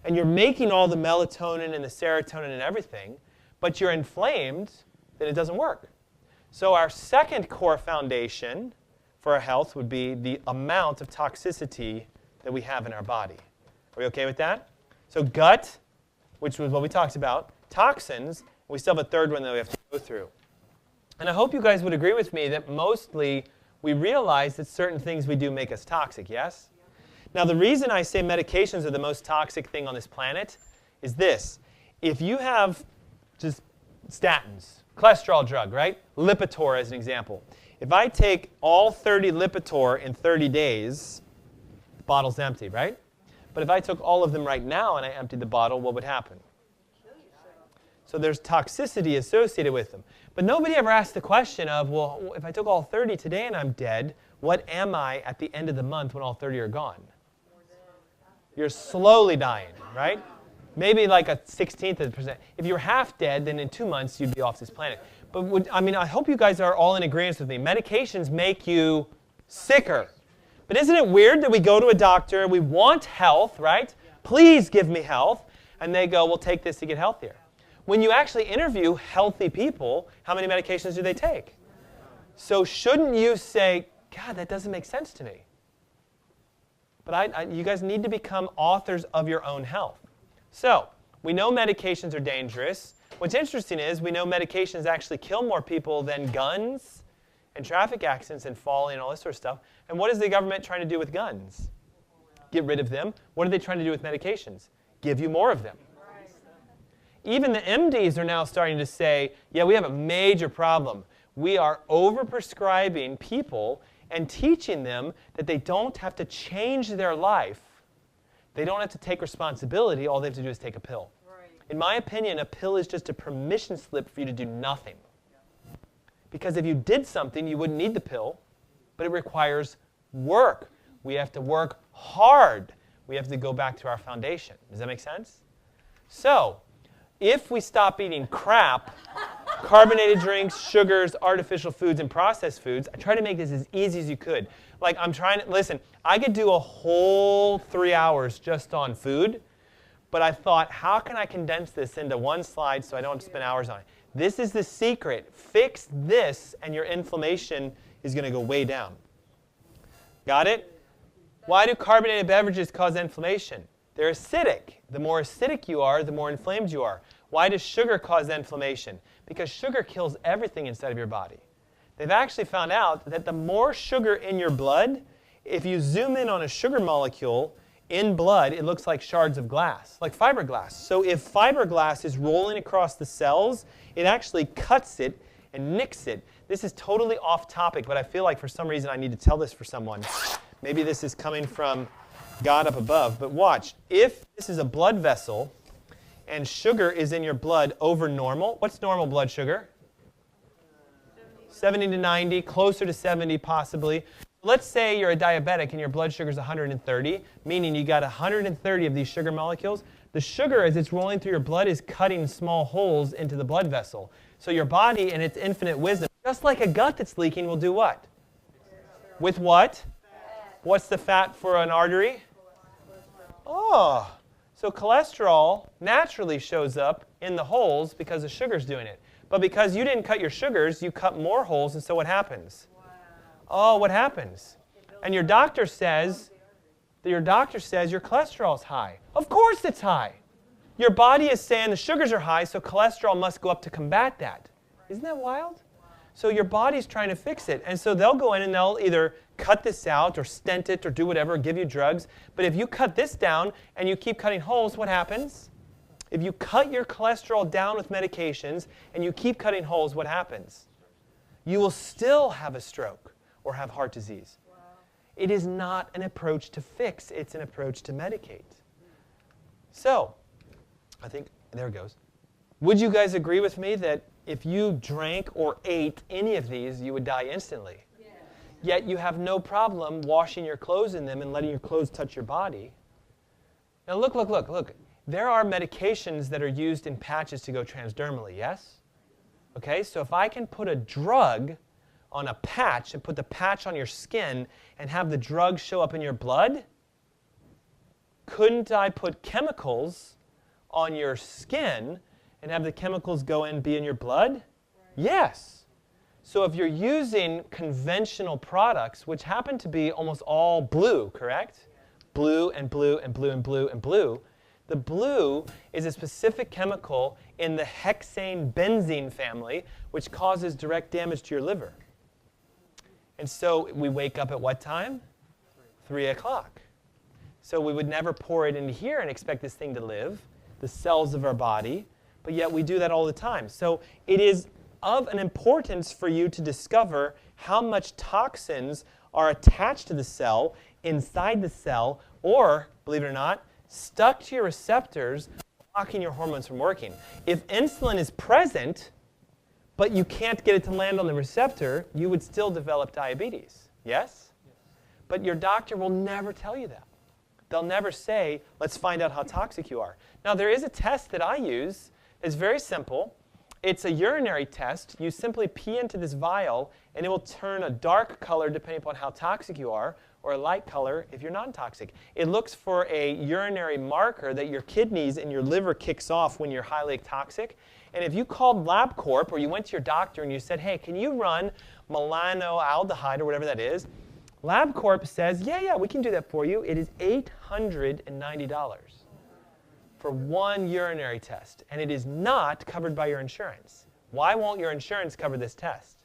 and you're making all the melatonin and the serotonin and everything, but you're inflamed, then it doesn't work. So our second core foundation for our health would be the amount of toxicity that we have in our body. Are we okay with that? So gut, which was what we talked about, toxins, we still have a third one that we have to go through. And I hope you guys would agree with me that mostly we realize that certain things we do make us toxic, yes? Now the reason I say medications are the most toxic thing on this planet is this. If you have just statins, cholesterol drug, right? Lipitor as an example. If I take all 30 Lipitor in 30 days, the bottle's empty, right? But if I took all of them right now and I emptied the bottle, what would happen? So there's toxicity associated with them. But nobody ever asked the question of, well, if I took all 30 today and I'm dead, what am I at the end of the month when all 30 are gone? You're slowly dying, right? Maybe like a 16th of a percent. If you're half dead, then in 2 months you'd be off this planet. But I hope you guys are all in agreement with me. Medications make you sicker. But isn't it weird that we go to a doctor, we want health, right? Please give me health. And they go, well, take this to get healthier. When you actually interview healthy people, how many medications do they take? So shouldn't you say, God, that doesn't make sense to me. But you guys need to become authors of your own health. So we know medications are dangerous. What's interesting is we know medications actually kill more people than guns and traffic accidents and falling and all this sort of stuff. And what is the government trying to do with guns? Get rid of them. What are they trying to do with medications? Give you more of them. Even the MDs are now starting to say, yeah, we have a major problem. We are overprescribing people and teaching them that they don't have to change their life. They don't have to take responsibility. All they have to do is take a pill. Right. In my opinion, a pill is just a permission slip for you to do nothing. Because if you did something, you wouldn't need the pill, but it requires work. We have to work hard. We have to go back to our foundation. Does that make sense? So, if we stop eating crap, carbonated drinks, sugars, artificial foods, and processed foods, I try to make this as easy as you could. Like listen, I could do a whole 3 hours just on food, but I thought, how can I condense this into one slide so I don't have to spend hours on it? This is the secret. Fix this, and your inflammation is going to go way down. Got it? Why do carbonated beverages cause inflammation? They're acidic. The more acidic you are, the more inflamed you are. Why does sugar cause inflammation? Because sugar kills everything inside of your body. They've actually found out that the more sugar in your blood, if you zoom in on a sugar molecule in blood, it looks like shards of glass, like fiberglass. So if fiberglass is rolling across the cells, it actually cuts it and nicks it. This is totally off topic, but I feel like for some reason I need to tell this for someone. Maybe this is coming from God up above, but watch. If this is a blood vessel and sugar is in your blood over normal, what's normal blood sugar? 70 to 90, closer to 70 possibly. Let's say you're a diabetic and your blood sugar is 130, meaning you got 130 of these sugar molecules. The sugar, as it's rolling through your blood, is cutting small holes into the blood vessel. So your body, in its infinite wisdom, just like a gut that's leaking, will do what? With what? What's the fat for an artery? Oh, so cholesterol naturally shows up in the holes because the sugar's doing it. But because you didn't cut your sugars, you cut more holes, and so what happens? Wow. Oh, what happens? And your doctor says your cholesterol's high. Of course it's high. Your body is saying the sugars are high, so cholesterol must go up to combat that. Isn't that wild? So your body's trying to fix it. And so they'll go in and they'll either cut this out or stent it or do whatever, give you drugs. But if you cut this down and you keep cutting holes, what happens? If you cut your cholesterol down with medications and you keep cutting holes, what happens? You will still have a stroke or have heart disease. Wow. It is not an approach to fix. It's an approach to medicate. So, I think, there it goes. Would you guys agree with me that if you drank or ate any of these, you would die instantly? Yeah. Yet you have no problem washing your clothes in them and letting your clothes touch your body. Now look. There are medications that are used in patches to go transdermally, yes? Okay, so if I can put a drug on a patch and put the patch on your skin and have the drug show up in your blood, couldn't I put chemicals on your skin and have the chemicals go in and be in your blood? Right. Yes. So if you're using conventional products, which happen to be almost all blue, correct? Yeah. Blue and blue and blue and blue and blue. The blue is a specific chemical in the hexane-benzene family, which causes direct damage to your liver. And so we wake up at what time? 3 o'clock. So we would never pour it into here and expect this thing to live, the cells of our body, but yet we do that all the time. So it is of an importance for you to discover how much toxins are attached to the cell, inside the cell, or, believe it or not, stuck to your receptors, blocking your hormones from working. If insulin is present, but you can't get it to land on the receptor, you would still develop diabetes. Yes? But your doctor will never tell you that. they'll never say, let's find out how toxic you are. Now, there is a test that I use. It's very simple. It's a urinary test. You simply pee into this vial, and it will turn a dark color depending upon how toxic you are, or a light color if you're non-toxic. It looks for a urinary marker that your kidneys and your liver kicks off when you're highly toxic. And if you called LabCorp or you went to your doctor and you said, hey, can you run melanoaldehyde or whatever that is, LabCorp says, yeah, we can do that for you. It is $890 for one urinary test, and it is not covered by your insurance. Why won't your insurance cover this test?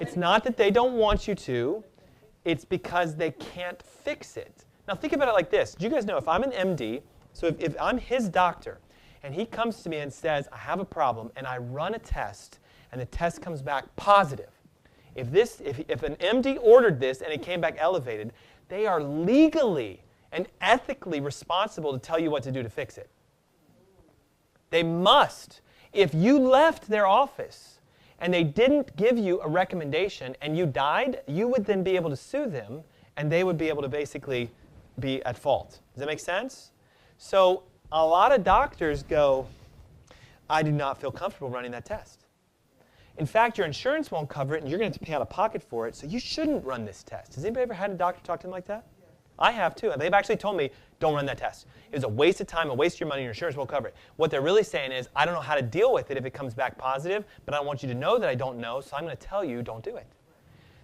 It's not that they don't want you to. It's because they can't fix it. Now think about it like this. Do you guys know if I'm an MD, so if I'm his doctor, and he comes to me and says, I have a problem, and I run a test, and the test comes back positive. If an MD ordered this and it came back elevated, they are legally and ethically responsible to tell you what to do to fix it. They must. If you left their office and they didn't give you a recommendation and you died, you would then be able to sue them, and they would be able to basically be at fault. Does that make sense? So a lot of doctors go, I do not feel comfortable running that test. In fact, your insurance won't cover it, and you're going to have to pay out of pocket for it, so you shouldn't run this test. Has anybody ever had a doctor talk to them like that? Yeah. I have, too. And they've actually told me, don't run that test. It was a waste of time, a waste of your money, your insurance won't cover it. What they're really saying is, I don't know how to deal with it if it comes back positive, but I don't want you to know that I don't know, so I'm going to tell you, don't do it.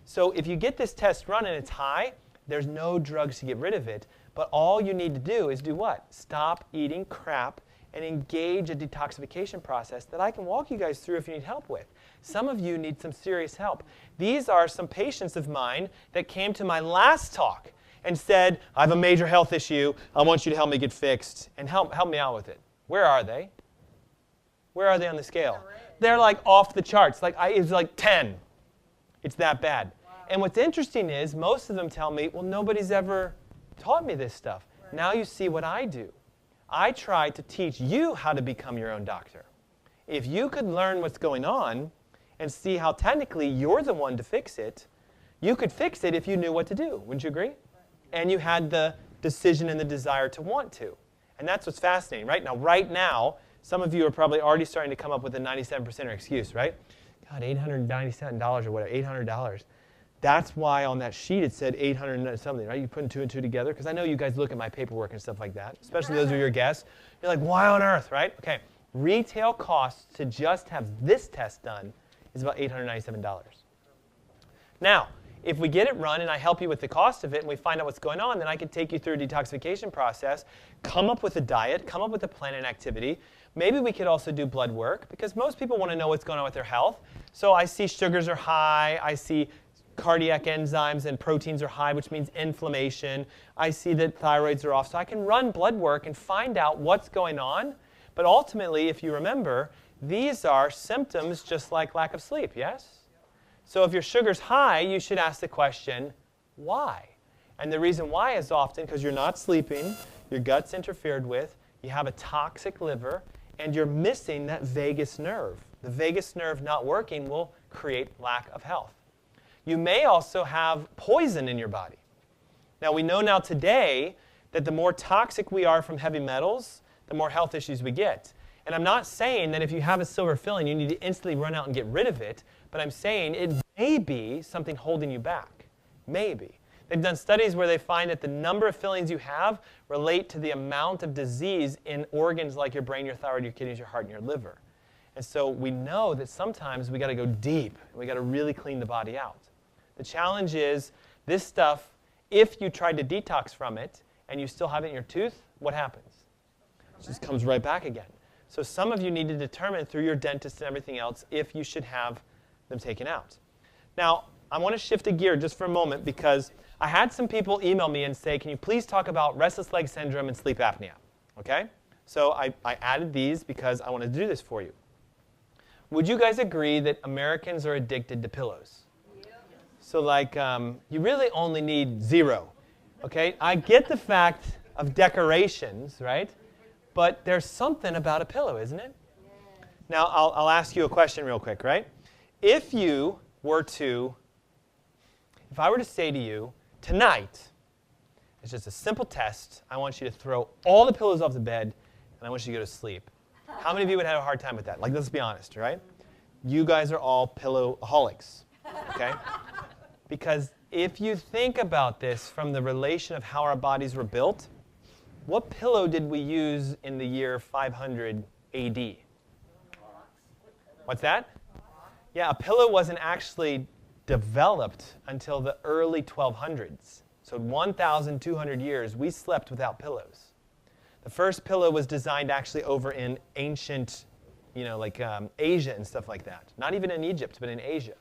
So if you get this test run and it's high, there's no drugs to get rid of it, but all you need to do is do what? Stop eating crap and engage a detoxification process that I can walk you guys through if you need help with. Some of you need some serious help. These are some patients of mine that came to my last talk and said, I have a major health issue. I want you to help me get fixed and help me out with it. Where are they? Where are they on the scale? They're like off the charts. It's like 10. It's that bad. Wow. And what's interesting is most of them tell me, well, nobody's ever taught me this stuff. Right. Now you see what I do. I try to teach you how to become your own doctor. If you could learn what's going on and see how technically you're the one to fix it, you could fix it if you knew what to do. Wouldn't you agree? Right. And you had the decision and the desire to want to. And that's what's fascinating. Right now, some of you are probably already starting to come up with a 97% excuse, right? God, $897 or whatever, $800. That's why on that sheet it said 800 and something, right? You put 2 and 2 together, because I know you guys look at my paperwork and stuff like that, especially those of your guests. You're like, why on earth, right? Okay, retail costs to just have this test done is about $897. Now, if we get it run and I help you with the cost of it and we find out what's going on, then I can take you through a detoxification process, come up with a diet, come up with a plan and activity. Maybe we could also do blood work, because most people want to know what's going on with their health. So I see sugars are high, I see cardiac enzymes and proteins are high, which means inflammation. I see that thyroids are off. So I can run blood work and find out what's going on. But ultimately, if you remember, these are symptoms just like lack of sleep, yes? So if your sugar's high, you should ask the question, why? And the reason why is often because you're not sleeping, your gut's interfered with, you have a toxic liver, and you're missing that vagus nerve. The vagus nerve not working will create lack of health. You may also have poison in your body. Now, we know now today that the more toxic we are from heavy metals, the more health issues we get. And I'm not saying that if you have a silver filling, you need to instantly run out and get rid of it, but I'm saying it may be something holding you back. Maybe. They've done studies where they find that the number of fillings you have relate to the amount of disease in organs like your brain, your thyroid, your kidneys, your heart, and your liver. And so we know that sometimes we got to go deep, and we got to really clean the body out. The challenge is this stuff, if you tried to detox from it and you still have it in your tooth, what happens? It just comes right back again. So some of you need to determine through your dentist and everything else if you should have them taken out. Now, I want to shift a gear just for a moment, because I had some people email me and say, can you please talk about restless leg syndrome and sleep apnea? Okay? So I added these because I want to do this for you. Would you guys agree that Americans are addicted to pillows? So you really only need 0, okay? I get the fact of decorations, right? But there's something about a pillow, isn't it? Now, I'll ask you a question real quick, right? If I were to say to you, tonight, It's just a simple test. I want you to throw all the pillows off the bed, and I want you to go to sleep. How many of you would have a hard time with that? Like, let's be honest, right? You guys are all pillowaholics, okay? Because if you think about this from the relation of how our bodies were built, what pillow did we use in the year 500 AD? What's that? Yeah, a pillow wasn't actually developed until the early 1200s. So 1,200 years, we slept without pillows. The first pillow was designed actually over in ancient, Asia and stuff like that. Not even in Egypt, but in Asia.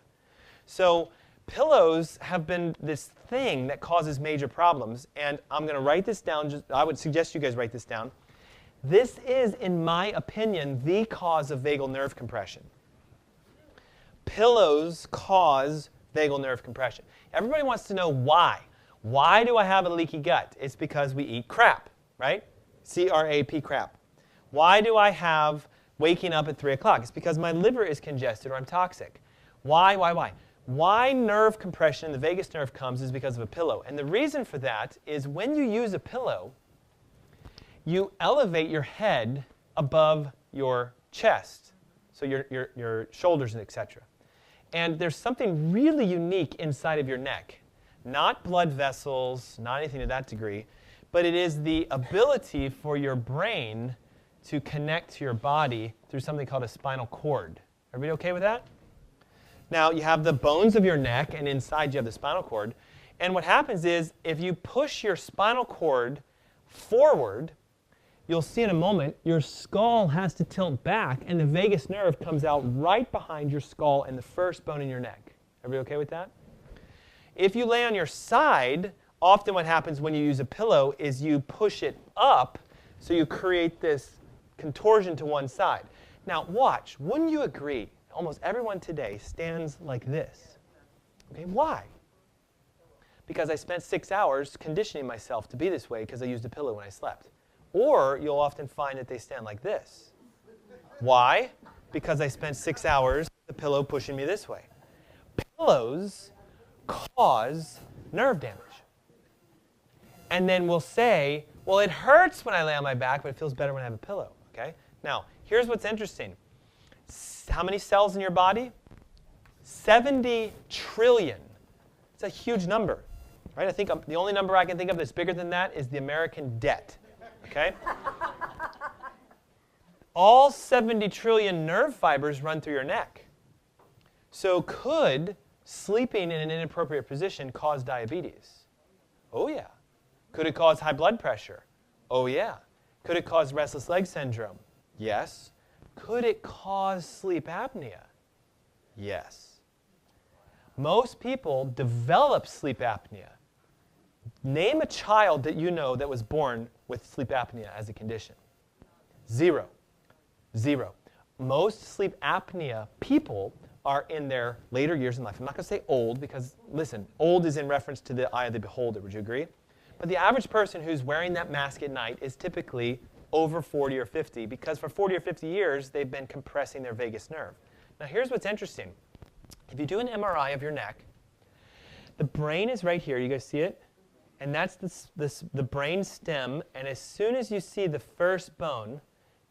So pillows have been this thing that causes major problems. And I'm going to write this down. I would suggest you guys write this down. This is, in my opinion, the cause of vagal nerve compression. Pillows cause vagal nerve compression. Everybody wants to know why. Why do I have a leaky gut? It's because we eat crap, right? C-R-A-P, crap. Why do I have waking up at 3 o'clock? It's because my liver is congested or I'm toxic. Why? Why nerve compression in the vagus nerve comes is because of a pillow. And the reason for that is when you use a pillow, you elevate your head above your chest, so your shoulders and etc. And there's something really unique inside of your neck. Not blood vessels, not anything to that degree, but it is the ability for your brain to connect to your body through something called a spinal cord. Everybody okay with that? Now, you have the bones of your neck, and inside you have the spinal cord. And what happens is, if you push your spinal cord forward, you'll see in a moment, your skull has to tilt back, and the vagus nerve comes out right behind your skull and the first bone in your neck. Everybody okay with that? If you lay on your side, often what happens when you use a pillow is you push it up, so you create this contortion to one side. Now watch, wouldn't you agree, almost everyone today stands like this. Okay, why? Because I spent 6 hours conditioning myself to be this way because I used a pillow when I slept. Or you'll often find that they stand like this. Why? Because I spent 6 hours with the pillow pushing me this way. Pillows cause nerve damage. And then we'll say, well, it hurts when I lay on my back, but it feels better when I have a pillow. Okay? Now, here's what's interesting. How many cells in your body? 70 trillion. It's a huge number. Right? I think the only number I can think of that's bigger than that is the American debt. Okay? All 70 trillion nerve fibers run through your neck. So could sleeping in an inappropriate position cause diabetes? Oh yeah. Could it cause high blood pressure? Oh yeah. Could it cause restless leg syndrome? Yes. Could it cause sleep apnea? Yes. Most people develop sleep apnea. Name a child that you know that was born with sleep apnea as a condition. Zero. Most sleep apnea people are in their later years in life. I'm not going to say old because, listen, old is in reference to the eye of the beholder. Would you agree? But the average person who's wearing that mask at night is typically over 40 or 50 because for 40 or 50 years they've been compressing their vagus nerve. Now here's what's interesting. If you do an MRI of your neck, the brain is right here. You guys see it? And that's the brain stem. And as soon as you see the first bone,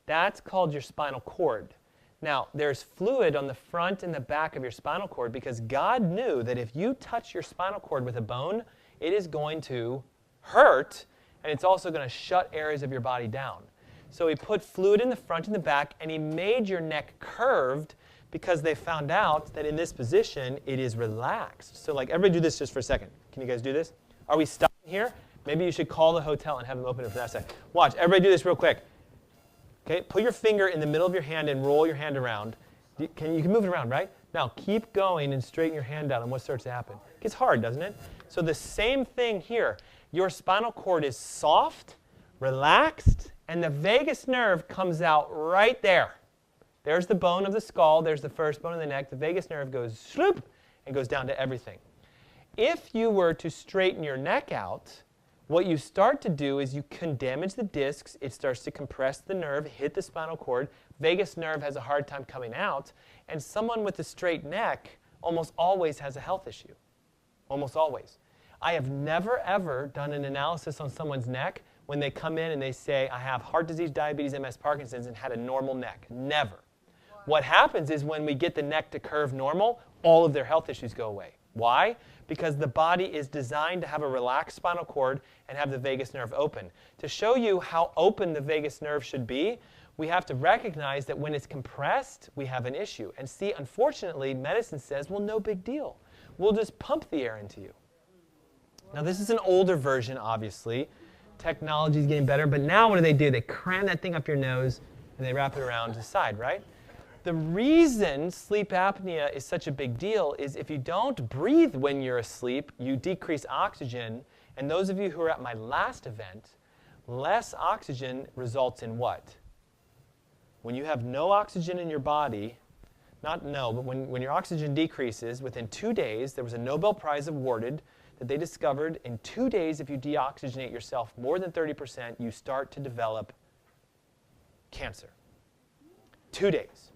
that's called your spinal cord. Now, there's fluid on the front and the back of your spinal cord because God knew that if you touch your spinal cord with a bone, it is going to hurt, and it's also going to shut areas of your body down. So he put fluid in the front and the back, and he made your neck curved because they found out that in this position, it is relaxed. So like, everybody do this just for a second. Can you guys do this? Are we stopping here? Maybe you should call the hotel and have them open it for that second. Watch, everybody do this real quick. Okay, put your finger in the middle of your hand and roll your hand around. You can move it around, right? Now keep going and straighten your hand out, and what starts to happen? It gets hard, doesn't it? So the same thing here. Your spinal cord is soft, relaxed, and the vagus nerve comes out right there. There's the bone of the skull. There's the first bone of the neck. The vagus nerve goes sloop and goes down to everything. If you were to straighten your neck out, what you start to do is you can damage the discs. It starts to compress the nerve, hit the spinal cord. Vagus nerve has a hard time coming out. And someone with a straight neck almost always has a health issue. Almost always. I have never, ever done an analysis on someone's neck when they come in and they say, I have heart disease, diabetes, MS, Parkinson's, and had a normal neck. Never. What happens is when we get the neck to curve normal, all of their health issues go away. Why? Because the body is designed to have a relaxed spinal cord and have the vagus nerve open. To show you how open the vagus nerve should be, we have to recognize that when it's compressed, we have an issue. And see, unfortunately, medicine says, well, no big deal. We'll just pump the air into you. Now, this is an older version, obviously. Technology is getting better. But now what do? They cram that thing up your nose, and they wrap it around to the side, right? The reason sleep apnea is such a big deal is if you don't breathe when you're asleep, you decrease oxygen. And those of you who are at my last event, less oxygen results in what? When you have no oxygen in your body, not no, but when your oxygen decreases, within 2 days, there was a Nobel Prize awarded that they discovered in 2 days, if you deoxygenate yourself more than 30%, you start to develop cancer. 2 days.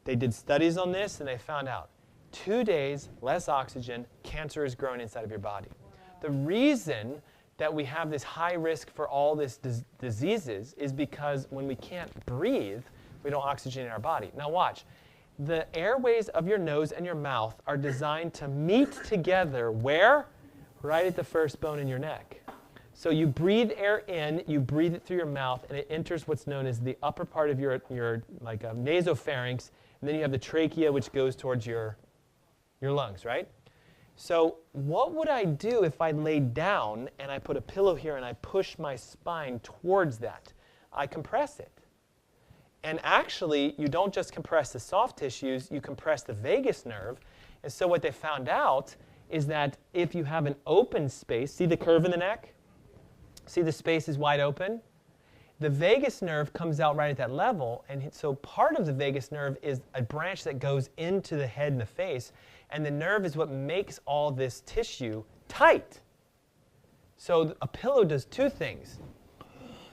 They did studies on this, and they found out 2 days, less oxygen, cancer is growing inside of your body. The reason that we have this high risk for all these diseases is because when we can't breathe, we don't oxygenate our body. Now watch. The airways of your nose and your mouth are designed to meet together where? Right at the first bone in your neck. So you breathe air in, you breathe it through your mouth, and it enters what's known as the upper part of your nasopharynx, and then you have the trachea, which goes towards your lungs, right? So what would I do if I laid down and I put a pillow here and I push my spine towards that? I compress it. And actually, you don't just compress the soft tissues, you compress the vagus nerve. And so what they found out is that if you have an open space, see the curve in the neck? See the space is wide open? The vagus nerve comes out right at that level, and so part of the vagus nerve is a branch that goes into the head and the face, and the nerve is what makes all this tissue tight. So a pillow does two things.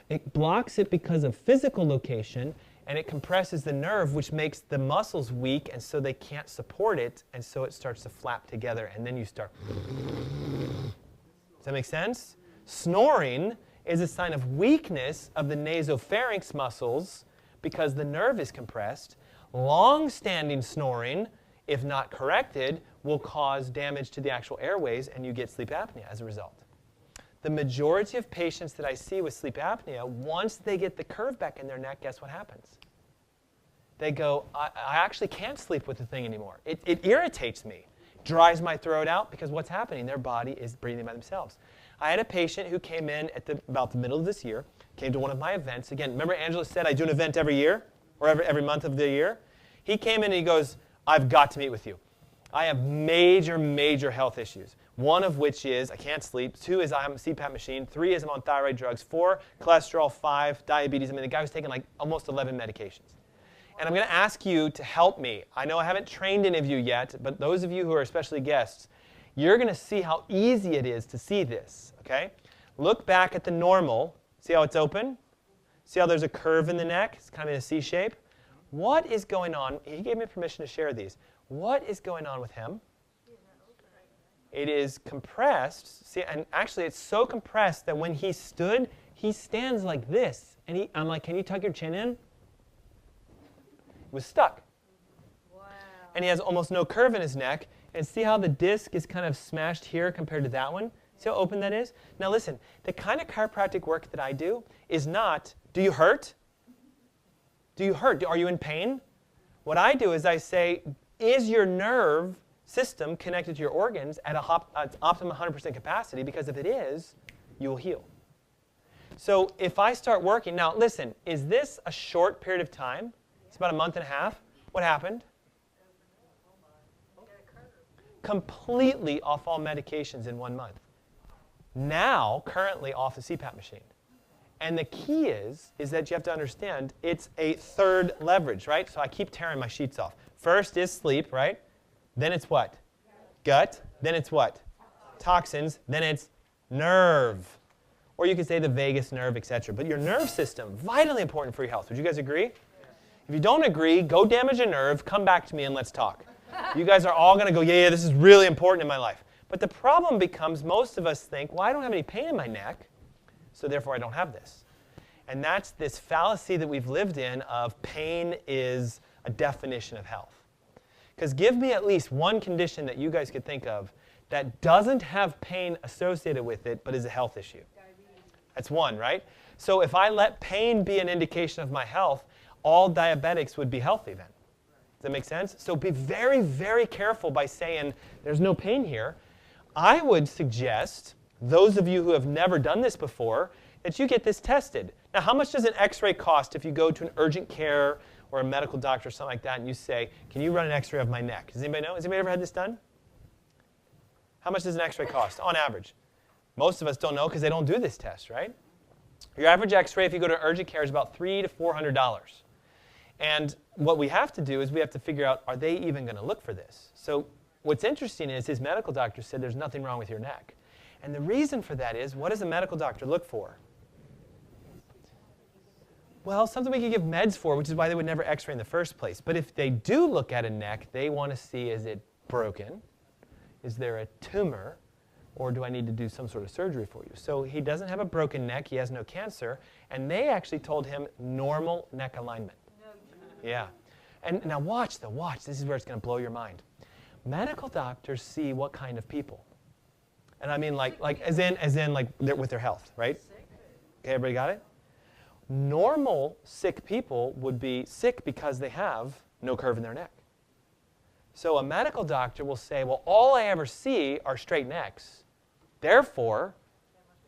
It blocks it because of physical location, and it compresses the nerve, which makes the muscles weak, and so they can't support it, and so it starts to flap together, and then you start. Does that make sense? Snoring is a sign of weakness of the nasopharynx muscles because the nerve is compressed. Long-standing snoring, if not corrected, will cause damage to the actual airways, and you get sleep apnea as a result. The majority of patients that I see with sleep apnea, once they get the curve back in their neck, guess what happens? They go, I actually can't sleep with the thing anymore. It irritates me, dries my throat out, because what's happening? Their body is breathing by themselves. I had a patient who came in at about the middle of this year, came to one of my events. Again, remember Angela said I do an event every year, or every month of the year? He came in and he goes, I've got to meet with you. I have major, major health issues. One of which is I can't sleep. 2 is I'm on a CPAP machine. 3 is I'm on thyroid drugs. 4, cholesterol. 5, diabetes. I mean, the guy was taking like almost 11 medications. And I'm going to ask you to help me. I know I haven't trained any of you yet, but those of you who are especially guests, you're going to see how easy it is to see this, okay? Look back at the normal. See how it's open? See how there's a curve in the neck? It's kind of in a C shape. What is going on? He gave me permission to share these. What is going on with him? It is compressed. See, and actually it's so compressed that when he stood, he stands like this. And I'm like, can you tuck your chin in? It was stuck. Wow. And he has almost no curve in his neck. And see how the disc is kind of smashed here compared to that one? See how open that is? Now listen, the kind of chiropractic work that I do is not, do you hurt? Do you hurt? Are you in pain? What I do is I say, is your nerve system connected to your organs at optimum 100% capacity? Because if it is, you will heal. So if I start working, now listen, is this a short period of time? It's about a month and a half. What happened? Completely off all medications in 1 month. Now, currently off the CPAP machine. And the key is that you have to understand it's a third leverage, right? So I keep tearing my sheets off. First is sleep, right? Then it's what? Gut. Then it's what? Toxins. Then it's nerve. Or you could say the vagus nerve, etc. But your nerve system, vitally important for your health. Would you guys agree? If you don't agree, go damage a nerve, come back to me and let's talk. You guys are all going to go, yeah, this is really important in my life. But the problem becomes most of us think, well, I don't have any pain in my neck, so therefore I don't have this. And that's this fallacy that we've lived in of pain is a definition of health. Because give me at least one condition that you guys could think of that doesn't have pain associated with it, but is a health issue. Diabetes. That's one, right? So if I let pain be an indication of my health, all diabetics would be healthy then. Does that make sense? So be very, very careful by saying there's no pain here. I would suggest, those of you who have never done this before, that you get this tested. Now, how much does an x-ray cost if you go to an urgent care or a medical doctor or something like that and you say, can you run an x-ray of my neck? Does anybody know? Has anybody ever had this done? How much does an x-ray cost on average? Most of us don't know because they don't do this test, right? Your average x-ray, if you go to urgent care, is about $300 to $400. And what we have to do is we have to figure out, are they even going to look for this? So what's interesting is his medical doctor said there's nothing wrong with your neck. And the reason for that is, what does a medical doctor look for? Well, something we can give meds for, which is why they would never x-ray in the first place. But if they do look at a neck, they want to see, is it broken? Is there a tumor? Or do I need to do some sort of surgery for you? So he doesn't have a broken neck. He has no cancer. And they actually told him normal neck alignment. Yeah. And now watch. This is where it's going to blow your mind. Medical doctors see what kind of people. And I mean like as in like with their health, right? Okay, everybody got it? Normal sick people would be sick because they have no curve in their neck. So a medical doctor will say, well, all I ever see are straight necks. Therefore,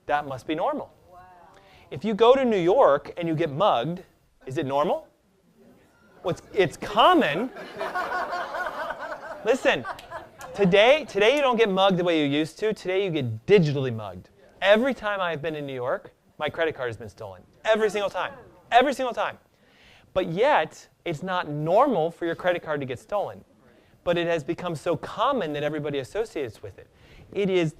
that must be normal. Wow. If you go to New York and you get mugged, is it normal? Well, it's common. Listen, today you don't get mugged the way you used to. Today you get digitally mugged. Every time I've been in New York, my credit card has been stolen. Every single time. Every single time. But yet, it's not normal for your credit card to get stolen. But it has become so common that everybody associates with it. It is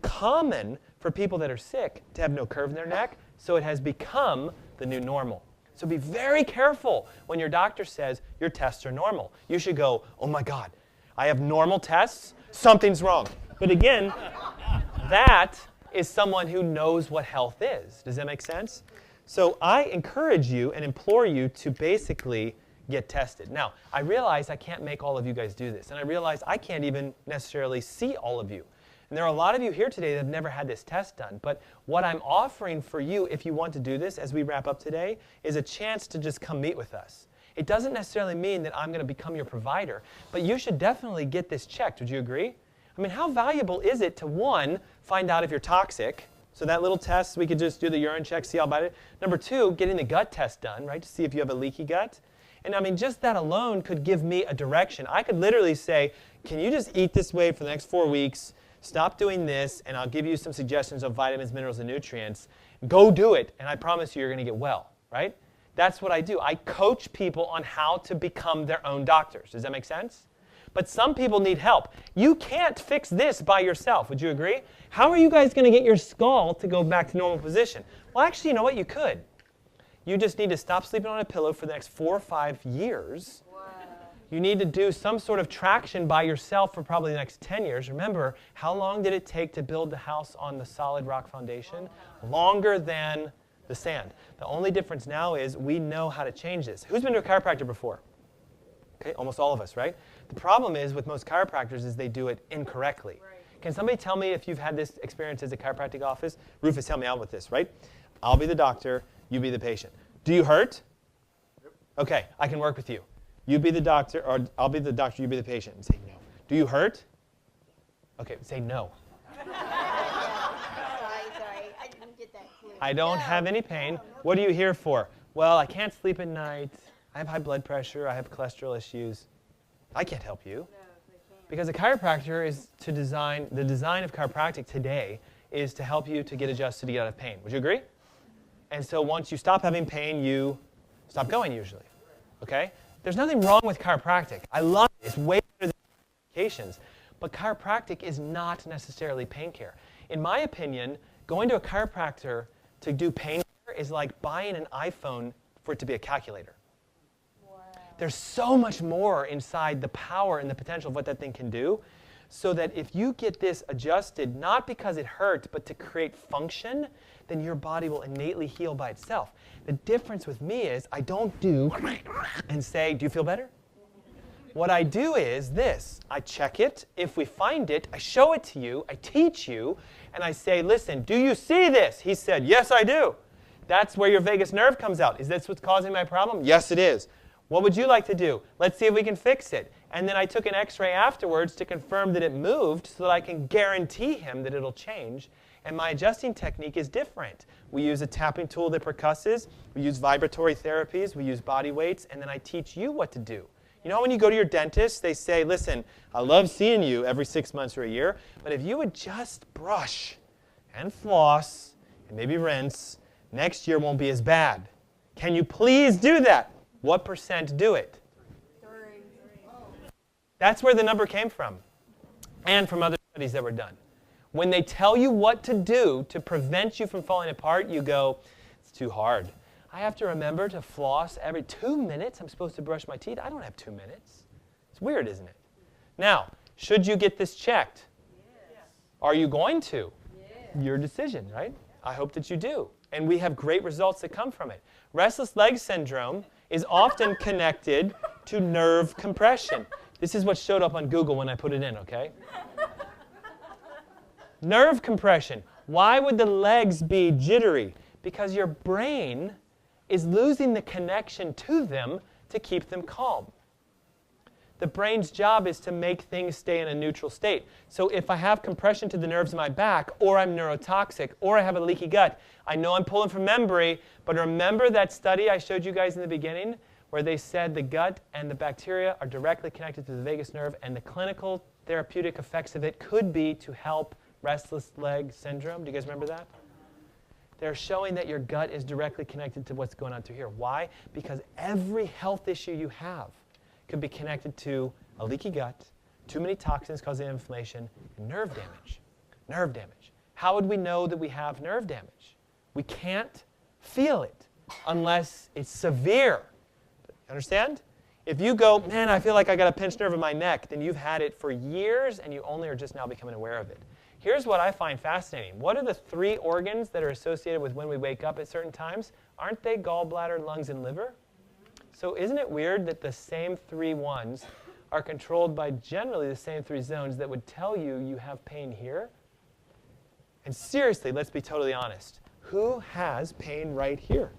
common for people that are sick to have no curve in their neck, so it has become the new normal. So be very careful when your doctor says your tests are normal. You should go, oh my God, I have normal tests, something's wrong. But again, that is someone who knows what health is. Does that make sense? So I encourage you and implore you to basically get tested. Now, I realize I can't make all of you guys do this, and I realize I can't even necessarily see all of you. And there are a lot of you here today that have never had this test done, but what I'm offering for you, if you want to do this as we wrap up today, is a chance to just come meet with us. It doesn't necessarily mean that I'm going to become your provider, but you should definitely get this checked. Would you agree? I mean, how valuable is it to, one, find out if you're toxic? So that little test, we could just do the urine check, see how bad it is. Number two, getting the gut test done, right, to see if you have a leaky gut. And I mean, just that alone could give me a direction. I could literally say, can you just eat this way for the next 4 weeks, stop doing this, and I'll give you some suggestions of vitamins, minerals, and nutrients. Go do it, and I promise you you're going to get well, right? That's what I do. I coach people on how to become their own doctors. Does that make sense? But some people need help. You can't fix this by yourself. Would you agree? How are you guys going to get your skull to go back to normal position? Well, actually, you know what? You could. You just need to stop sleeping on a pillow for the next 4 or 5 years. Wow. You need to do some sort of traction by yourself for probably the next 10 years. Remember, how long did it take to build the house on the solid rock foundation? Longer than the sand. The only difference now is we know how to change this. Who's been to a chiropractor before? Okay, almost all of us, right? The problem is with most chiropractors is they do it incorrectly. Right. Can somebody tell me if you've had this experience as a chiropractic office? Rufus, help me out with this, right? I'll be the doctor, you be the patient. Do you hurt? Yep. Okay, I can work with you. You be the doctor, or I'll be the doctor, you be the patient. And say no. Do you hurt? Okay, say no. Sorry, I didn't get that clue. I don't have any pain. What are you here for? Well, I can't sleep at night. I have high blood pressure. I have cholesterol issues. I can't help you. No, they can't. Because a chiropractor is to design, the design of chiropractic today is to help you to get adjusted to get out of pain. Would you agree? And so once you stop having pain, you stop going usually. Okay? There's nothing wrong with chiropractic. I love it. It's way better than medications. But chiropractic is not necessarily pain care. In my opinion, going to a chiropractor to do pain care is like buying an iPhone for it to be a calculator. Wow. There's so much more inside the power and the potential of what that thing can do. so that if you get this adjusted, not because it hurts, but to create function, then your body will innately heal by itself. The difference with me is I don't do and say, do you feel better? What I do is this. I check it. If we find it, I show it to you. I teach you. And I say, listen, do you see this? He said, yes, I do. That's where your vagus nerve comes out. Is this what's causing my problem? Yes, it is. What would you like to do? Let's see if we can fix it. And then I took an x-ray afterwards to confirm that it moved so that I can guarantee him that it'll change. And my adjusting technique is different. We use a tapping tool that percusses. We use vibratory therapies. We use body weights. And then I teach you what to do. You know when you go to your dentist, they say, listen, I love seeing you every 6 months or a year, but if you would just brush and floss and maybe rinse, next year won't be as bad. Can you please do that? What % do it? 3. That's where the number came from, and from other studies that were done. When they tell you what to do to prevent you from falling apart, you go, it's too hard. I have to remember to floss every 2 minutes. I'm supposed to brush my teeth. I don't have 2 minutes. It's weird, isn't it? Now, should you get this checked? Yes. Are you going to? Yes. Your decision, right? I hope that you do. And we have great results that come from it. Restless leg syndrome is often connected to nerve compression. This is what showed up on Google when I put it in, okay? Nerve compression. Why would the legs be jittery? Because your brain is losing the connection to them to keep them calm. The brain's job is to make things stay in a neutral state. So if I have compression to the nerves in my back, or I'm neurotoxic, or I have a leaky gut, I know I'm pulling from memory, but remember that study I showed you guys in the beginning where they said the gut and the bacteria are directly connected to the vagus nerve, and the clinical therapeutic effects of it could be to help restless leg syndrome. Do you guys remember that? They're showing that your gut is directly connected to what's going on through here. Why? Because every health issue you have could be connected to a leaky gut, too many toxins causing inflammation, and nerve damage. Nerve damage. How would we know that we have nerve damage? We can't feel it unless it's severe. Understand? If you go, man, I feel like I got a pinched nerve in my neck, then you've had it for years and you only are just now becoming aware of it. Here's what I find fascinating. What are the 3 organs that are associated with when we wake up at certain times? Aren't they gallbladder, lungs, and liver? So isn't it weird that the same 3 ones are controlled by generally the same 3 zones that would tell you you have pain here? And seriously, let's be totally honest. Who has pain right here?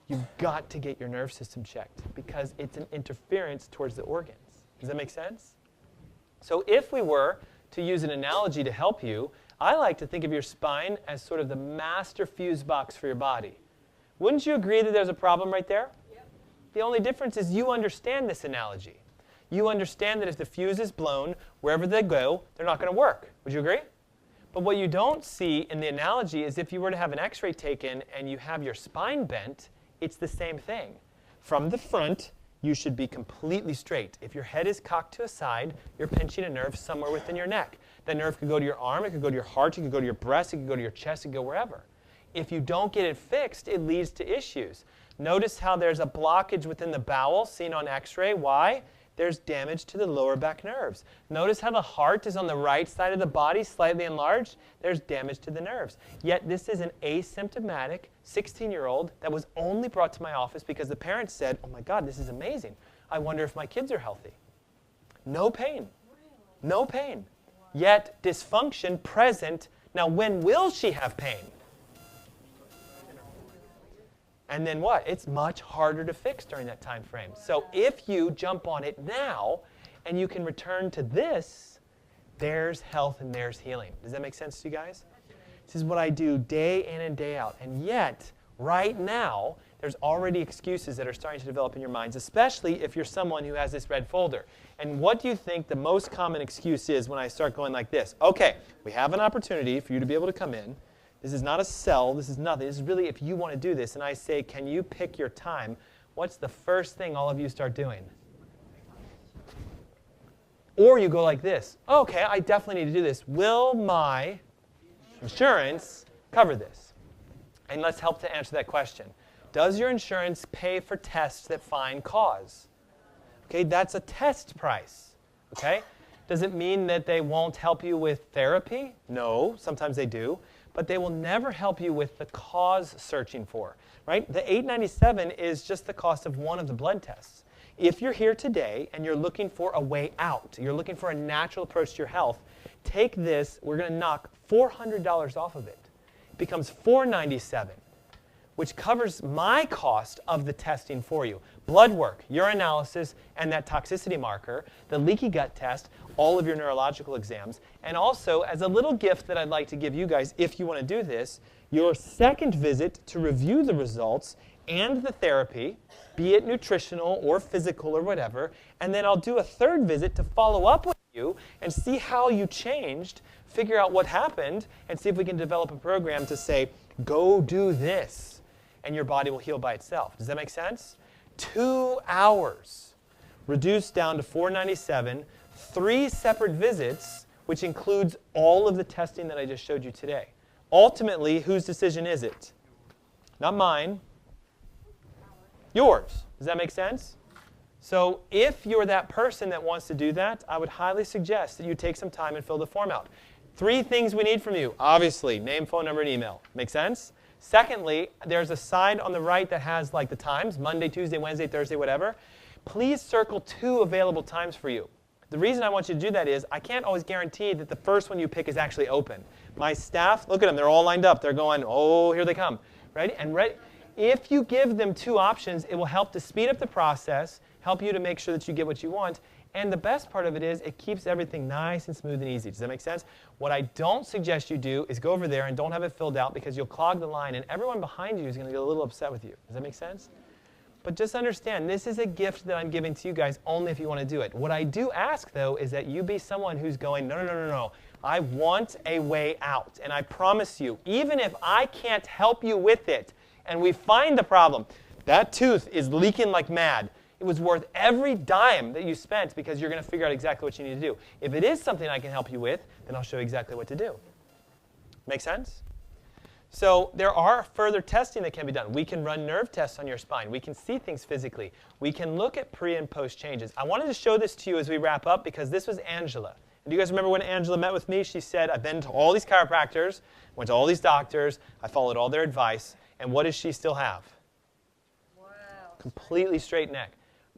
You've got to get your nerve system checked because it's an interference towards the organs. Does that make sense? So if we were to use an analogy to help you, I like to think of your spine as sort of the master fuse box for your body. Wouldn't you agree that there's a problem right there? Yep. The only difference is you understand this analogy. You understand that if the fuse is blown, wherever they go, they're not going to work. Would you agree? But what you don't see in the analogy is if you were to have an x-ray taken and you have your spine bent, it's the same thing. From the front, you should be completely straight. If your head is cocked to a side, you're pinching a nerve somewhere within your neck. That nerve could go to your arm, it could go to your heart, it could go to your breast, it could go to your chest, it could go wherever. If you don't get it fixed, it leads to issues. Notice how there's a blockage within the bowel seen on x-ray. Why? There's damage to the lower back nerves. Notice how the heart is on the right side of the body, slightly enlarged. There's damage to the nerves. Yet this is an asymptomatic 16-year-old that was only brought to my office because the parents said, oh my God, this is amazing. I wonder if my kids are healthy. No pain. No pain. Yet dysfunction present. Now when will she have pain? And then what? It's much harder to fix during that time frame. So if you jump on it now and you can return to this, there's health and there's healing. Does that make sense to you guys? This is what I do day in and day out. And yet, right now, there's already excuses that are starting to develop in your minds, especially if you're someone who has this red folder. And what do you think the most common excuse is when I start going like this? Okay, we have an opportunity for you to be able to come in. This is not a sell. This is nothing. This is really if you want to do this. And I say, can you pick your time? What's the first thing all of you start doing? Or you go like this. Okay, I definitely need to do this. Will my insurance cover this? And let's help to answer that question. Does your insurance pay for tests that find cause? Okay, that's a test price. Okay? Does it mean that they won't help you with therapy? No, sometimes they do. But they will never help you with the cause searching for, right? The $897 is just the cost of one of the blood tests. If you're here today and you're looking for a way out, you're looking for a natural approach to your health, take this, we're going to knock $400 off of it. It becomes $497, which covers my cost of the testing for you. Blood work, urinalysis, and that toxicity marker, the leaky gut test, all of your neurological exams, and also as a little gift that I'd like to give you guys if you want to do this, your second visit to review the results and the therapy, be it nutritional or physical or whatever, and then I'll do a third visit to follow up with you and see how you changed, figure out what happened, and see if we can develop a program to say, go do this, and your body will heal by itself. Does that make sense? 2 hours, reduced down to $497, 3 separate visits, which includes all of the testing that I just showed you today. Ultimately, whose decision is it? Not mine. Yours. Does that make sense? So if you're that person that wants to do that, I would highly suggest that you take some time and fill the form out. 3 things we need from you. Obviously, name, phone number, and email. Make sense? Secondly, there's a side on the right that has like the times, Monday, Tuesday, Wednesday, Thursday, whatever. Please circle 2 available times for you. The reason I want you to do that is I can't always guarantee that the first one you pick is actually open. My staff, look at them, they're all lined up. They're going, oh, here they come. Ready? And ready. If you give them 2 options, it will help to speed up the process, help you to make sure that you get what you want. And the best part of it is it keeps everything nice and smooth and easy. Does that make sense? What I don't suggest you do is go over there and don't have it filled out because you'll clog the line and everyone behind you is going to get a little upset with you. Does that make sense? But just understand, this is a gift that I'm giving to you guys only if you want to do it. What I do ask, though, is that you be someone who's going, no, no, no, no, no. I want a way out. And I promise you, even if I can't help you with it and we find the problem, that tooth is leaking like mad. It was worth every dime that you spent because you're going to figure out exactly what you need to do. If it is something I can help you with, then I'll show you exactly what to do. Make sense? So there are further testing that can be done. We can run nerve tests on your spine. We can see things physically. We can look at pre and post changes. I wanted to show this to you as we wrap up because this was Angela. And do you guys remember when Angela met with me? She said, I've been to all these chiropractors, went to all these doctors, I followed all their advice, and what does she still have? Wow. Completely straight neck.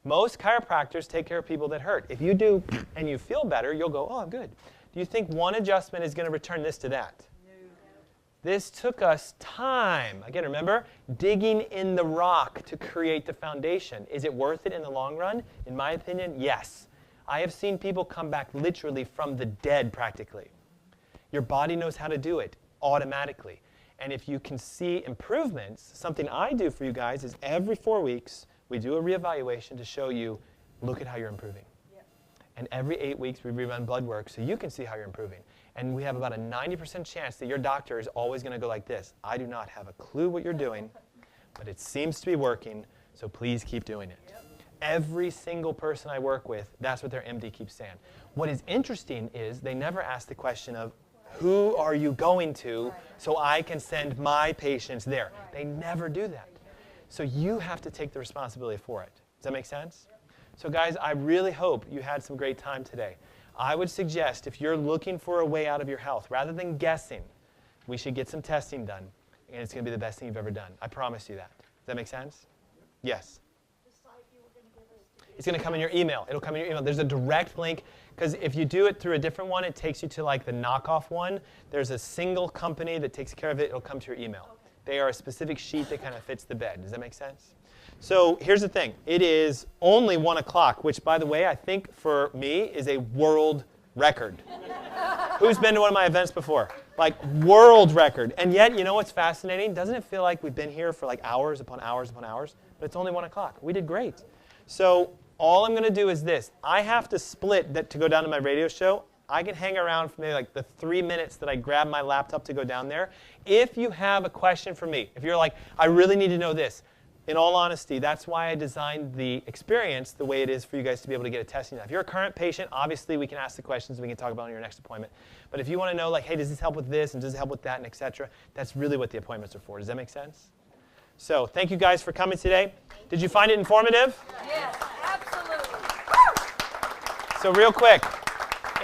Most chiropractors take care of people that hurt. If you do and you feel better, you'll go, oh, I'm good. Do you think one adjustment is going to return this to that? No. This took us time. Again, remember, digging in the rock to create the foundation. Is it worth it in the long run? In my opinion, yes. I have seen people come back literally from the dead practically. Your body knows how to do it automatically. And if you can see improvements, something I do for you guys is every 4 weeks, we do a reevaluation to show you, look at how you're improving. Yep. And every 8 weeks, we rerun blood work so you can see how you're improving. And we have about a 90% chance that your doctor is always going to go like this. I do not have a clue what you're doing, but it seems to be working, so please keep doing it. Yep. Every single person I work with, that's what their MD keeps saying. What is interesting is they never ask the question of, who are you going to so I can send my patients there? They never do that. So you have to take the responsibility for it. Does that make sense? So guys, I really hope you had some great time today. I would suggest if you're looking for a way out of your health, rather than guessing, we should get some testing done. And it's going to be the best thing you've ever done. I promise you that. Does that make sense? Yes. It's going to come in your email. It'll come in your email. There's a direct link, because if you do it through a different one, it takes you to like the knockoff one. There's a single company that takes care of it. It'll come to your email. They are a specific sheet that kind of fits the bed. Does that make sense? So here's the thing. It is only 1 o'clock, which, by the way, I think for me is a world record. Who's been to one of my events before? Like, world record. And yet, you know what's fascinating? Doesn't it feel like we've been here for like hours upon hours upon hours? But it's only 1 o'clock. We did great. So all I'm going to do is this. I have to split that to go down to my radio show. I can hang around for maybe like the 3 minutes that I grab my laptop to go down there. If you have a question for me, if you're like, I really need to know this, in all honesty, that's why I designed the experience the way it is for you guys to be able to get a testing done. If you're a current patient, obviously we can ask the questions and we can talk about it in your next appointment. But if you want to know, like, hey, does this help with this and does it help with that and et cetera, that's really what the appointments are for. Does that make sense? So thank you guys for coming today. Did you find it informative? Yes, absolutely. So real quick,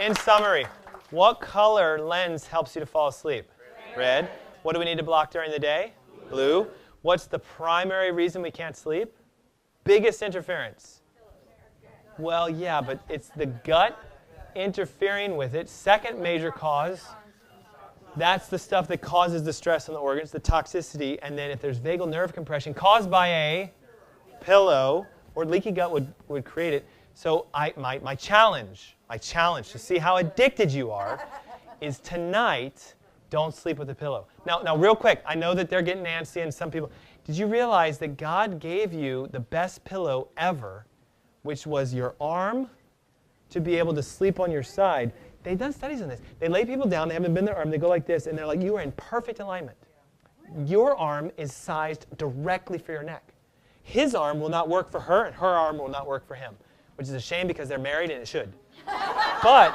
In summary, what color lens helps you to fall asleep? Red. What do we need to block during the day? Blue. What's the primary reason we can't sleep? Biggest interference. Well, yeah, but it's the gut interfering with it. Second major cause, that's the stuff that causes the stress on the organs, the toxicity. And then if there's vagal nerve compression caused by a pillow, or leaky gut would create it. So my challenge to see how addicted you are is tonight, don't sleep with a pillow. Now, real quick, I know that they're getting antsy and some people, did you realize that God gave you the best pillow ever, which was your arm to be able to sleep on your side? They've done studies on this. They lay people down, they haven't been their arm, they go like this, and they're like, you are in perfect alignment. Your arm is sized directly for your neck. His arm will not work for her, and her arm will not work for him, which is a shame because they're married and it should. But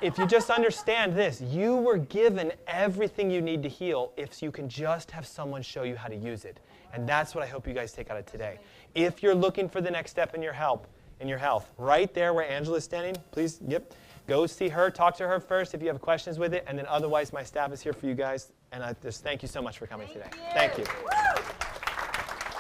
if you just understand this, you were given everything you need to heal if you can just have someone show you how to use it. And that's what I hope you guys take out of today. If you're looking for the next step in your health, right there where Angela's standing, please, go see her, talk to her first if you have questions with it, and then otherwise my staff is here for you guys. And I just thank you so much for coming today. Thank you.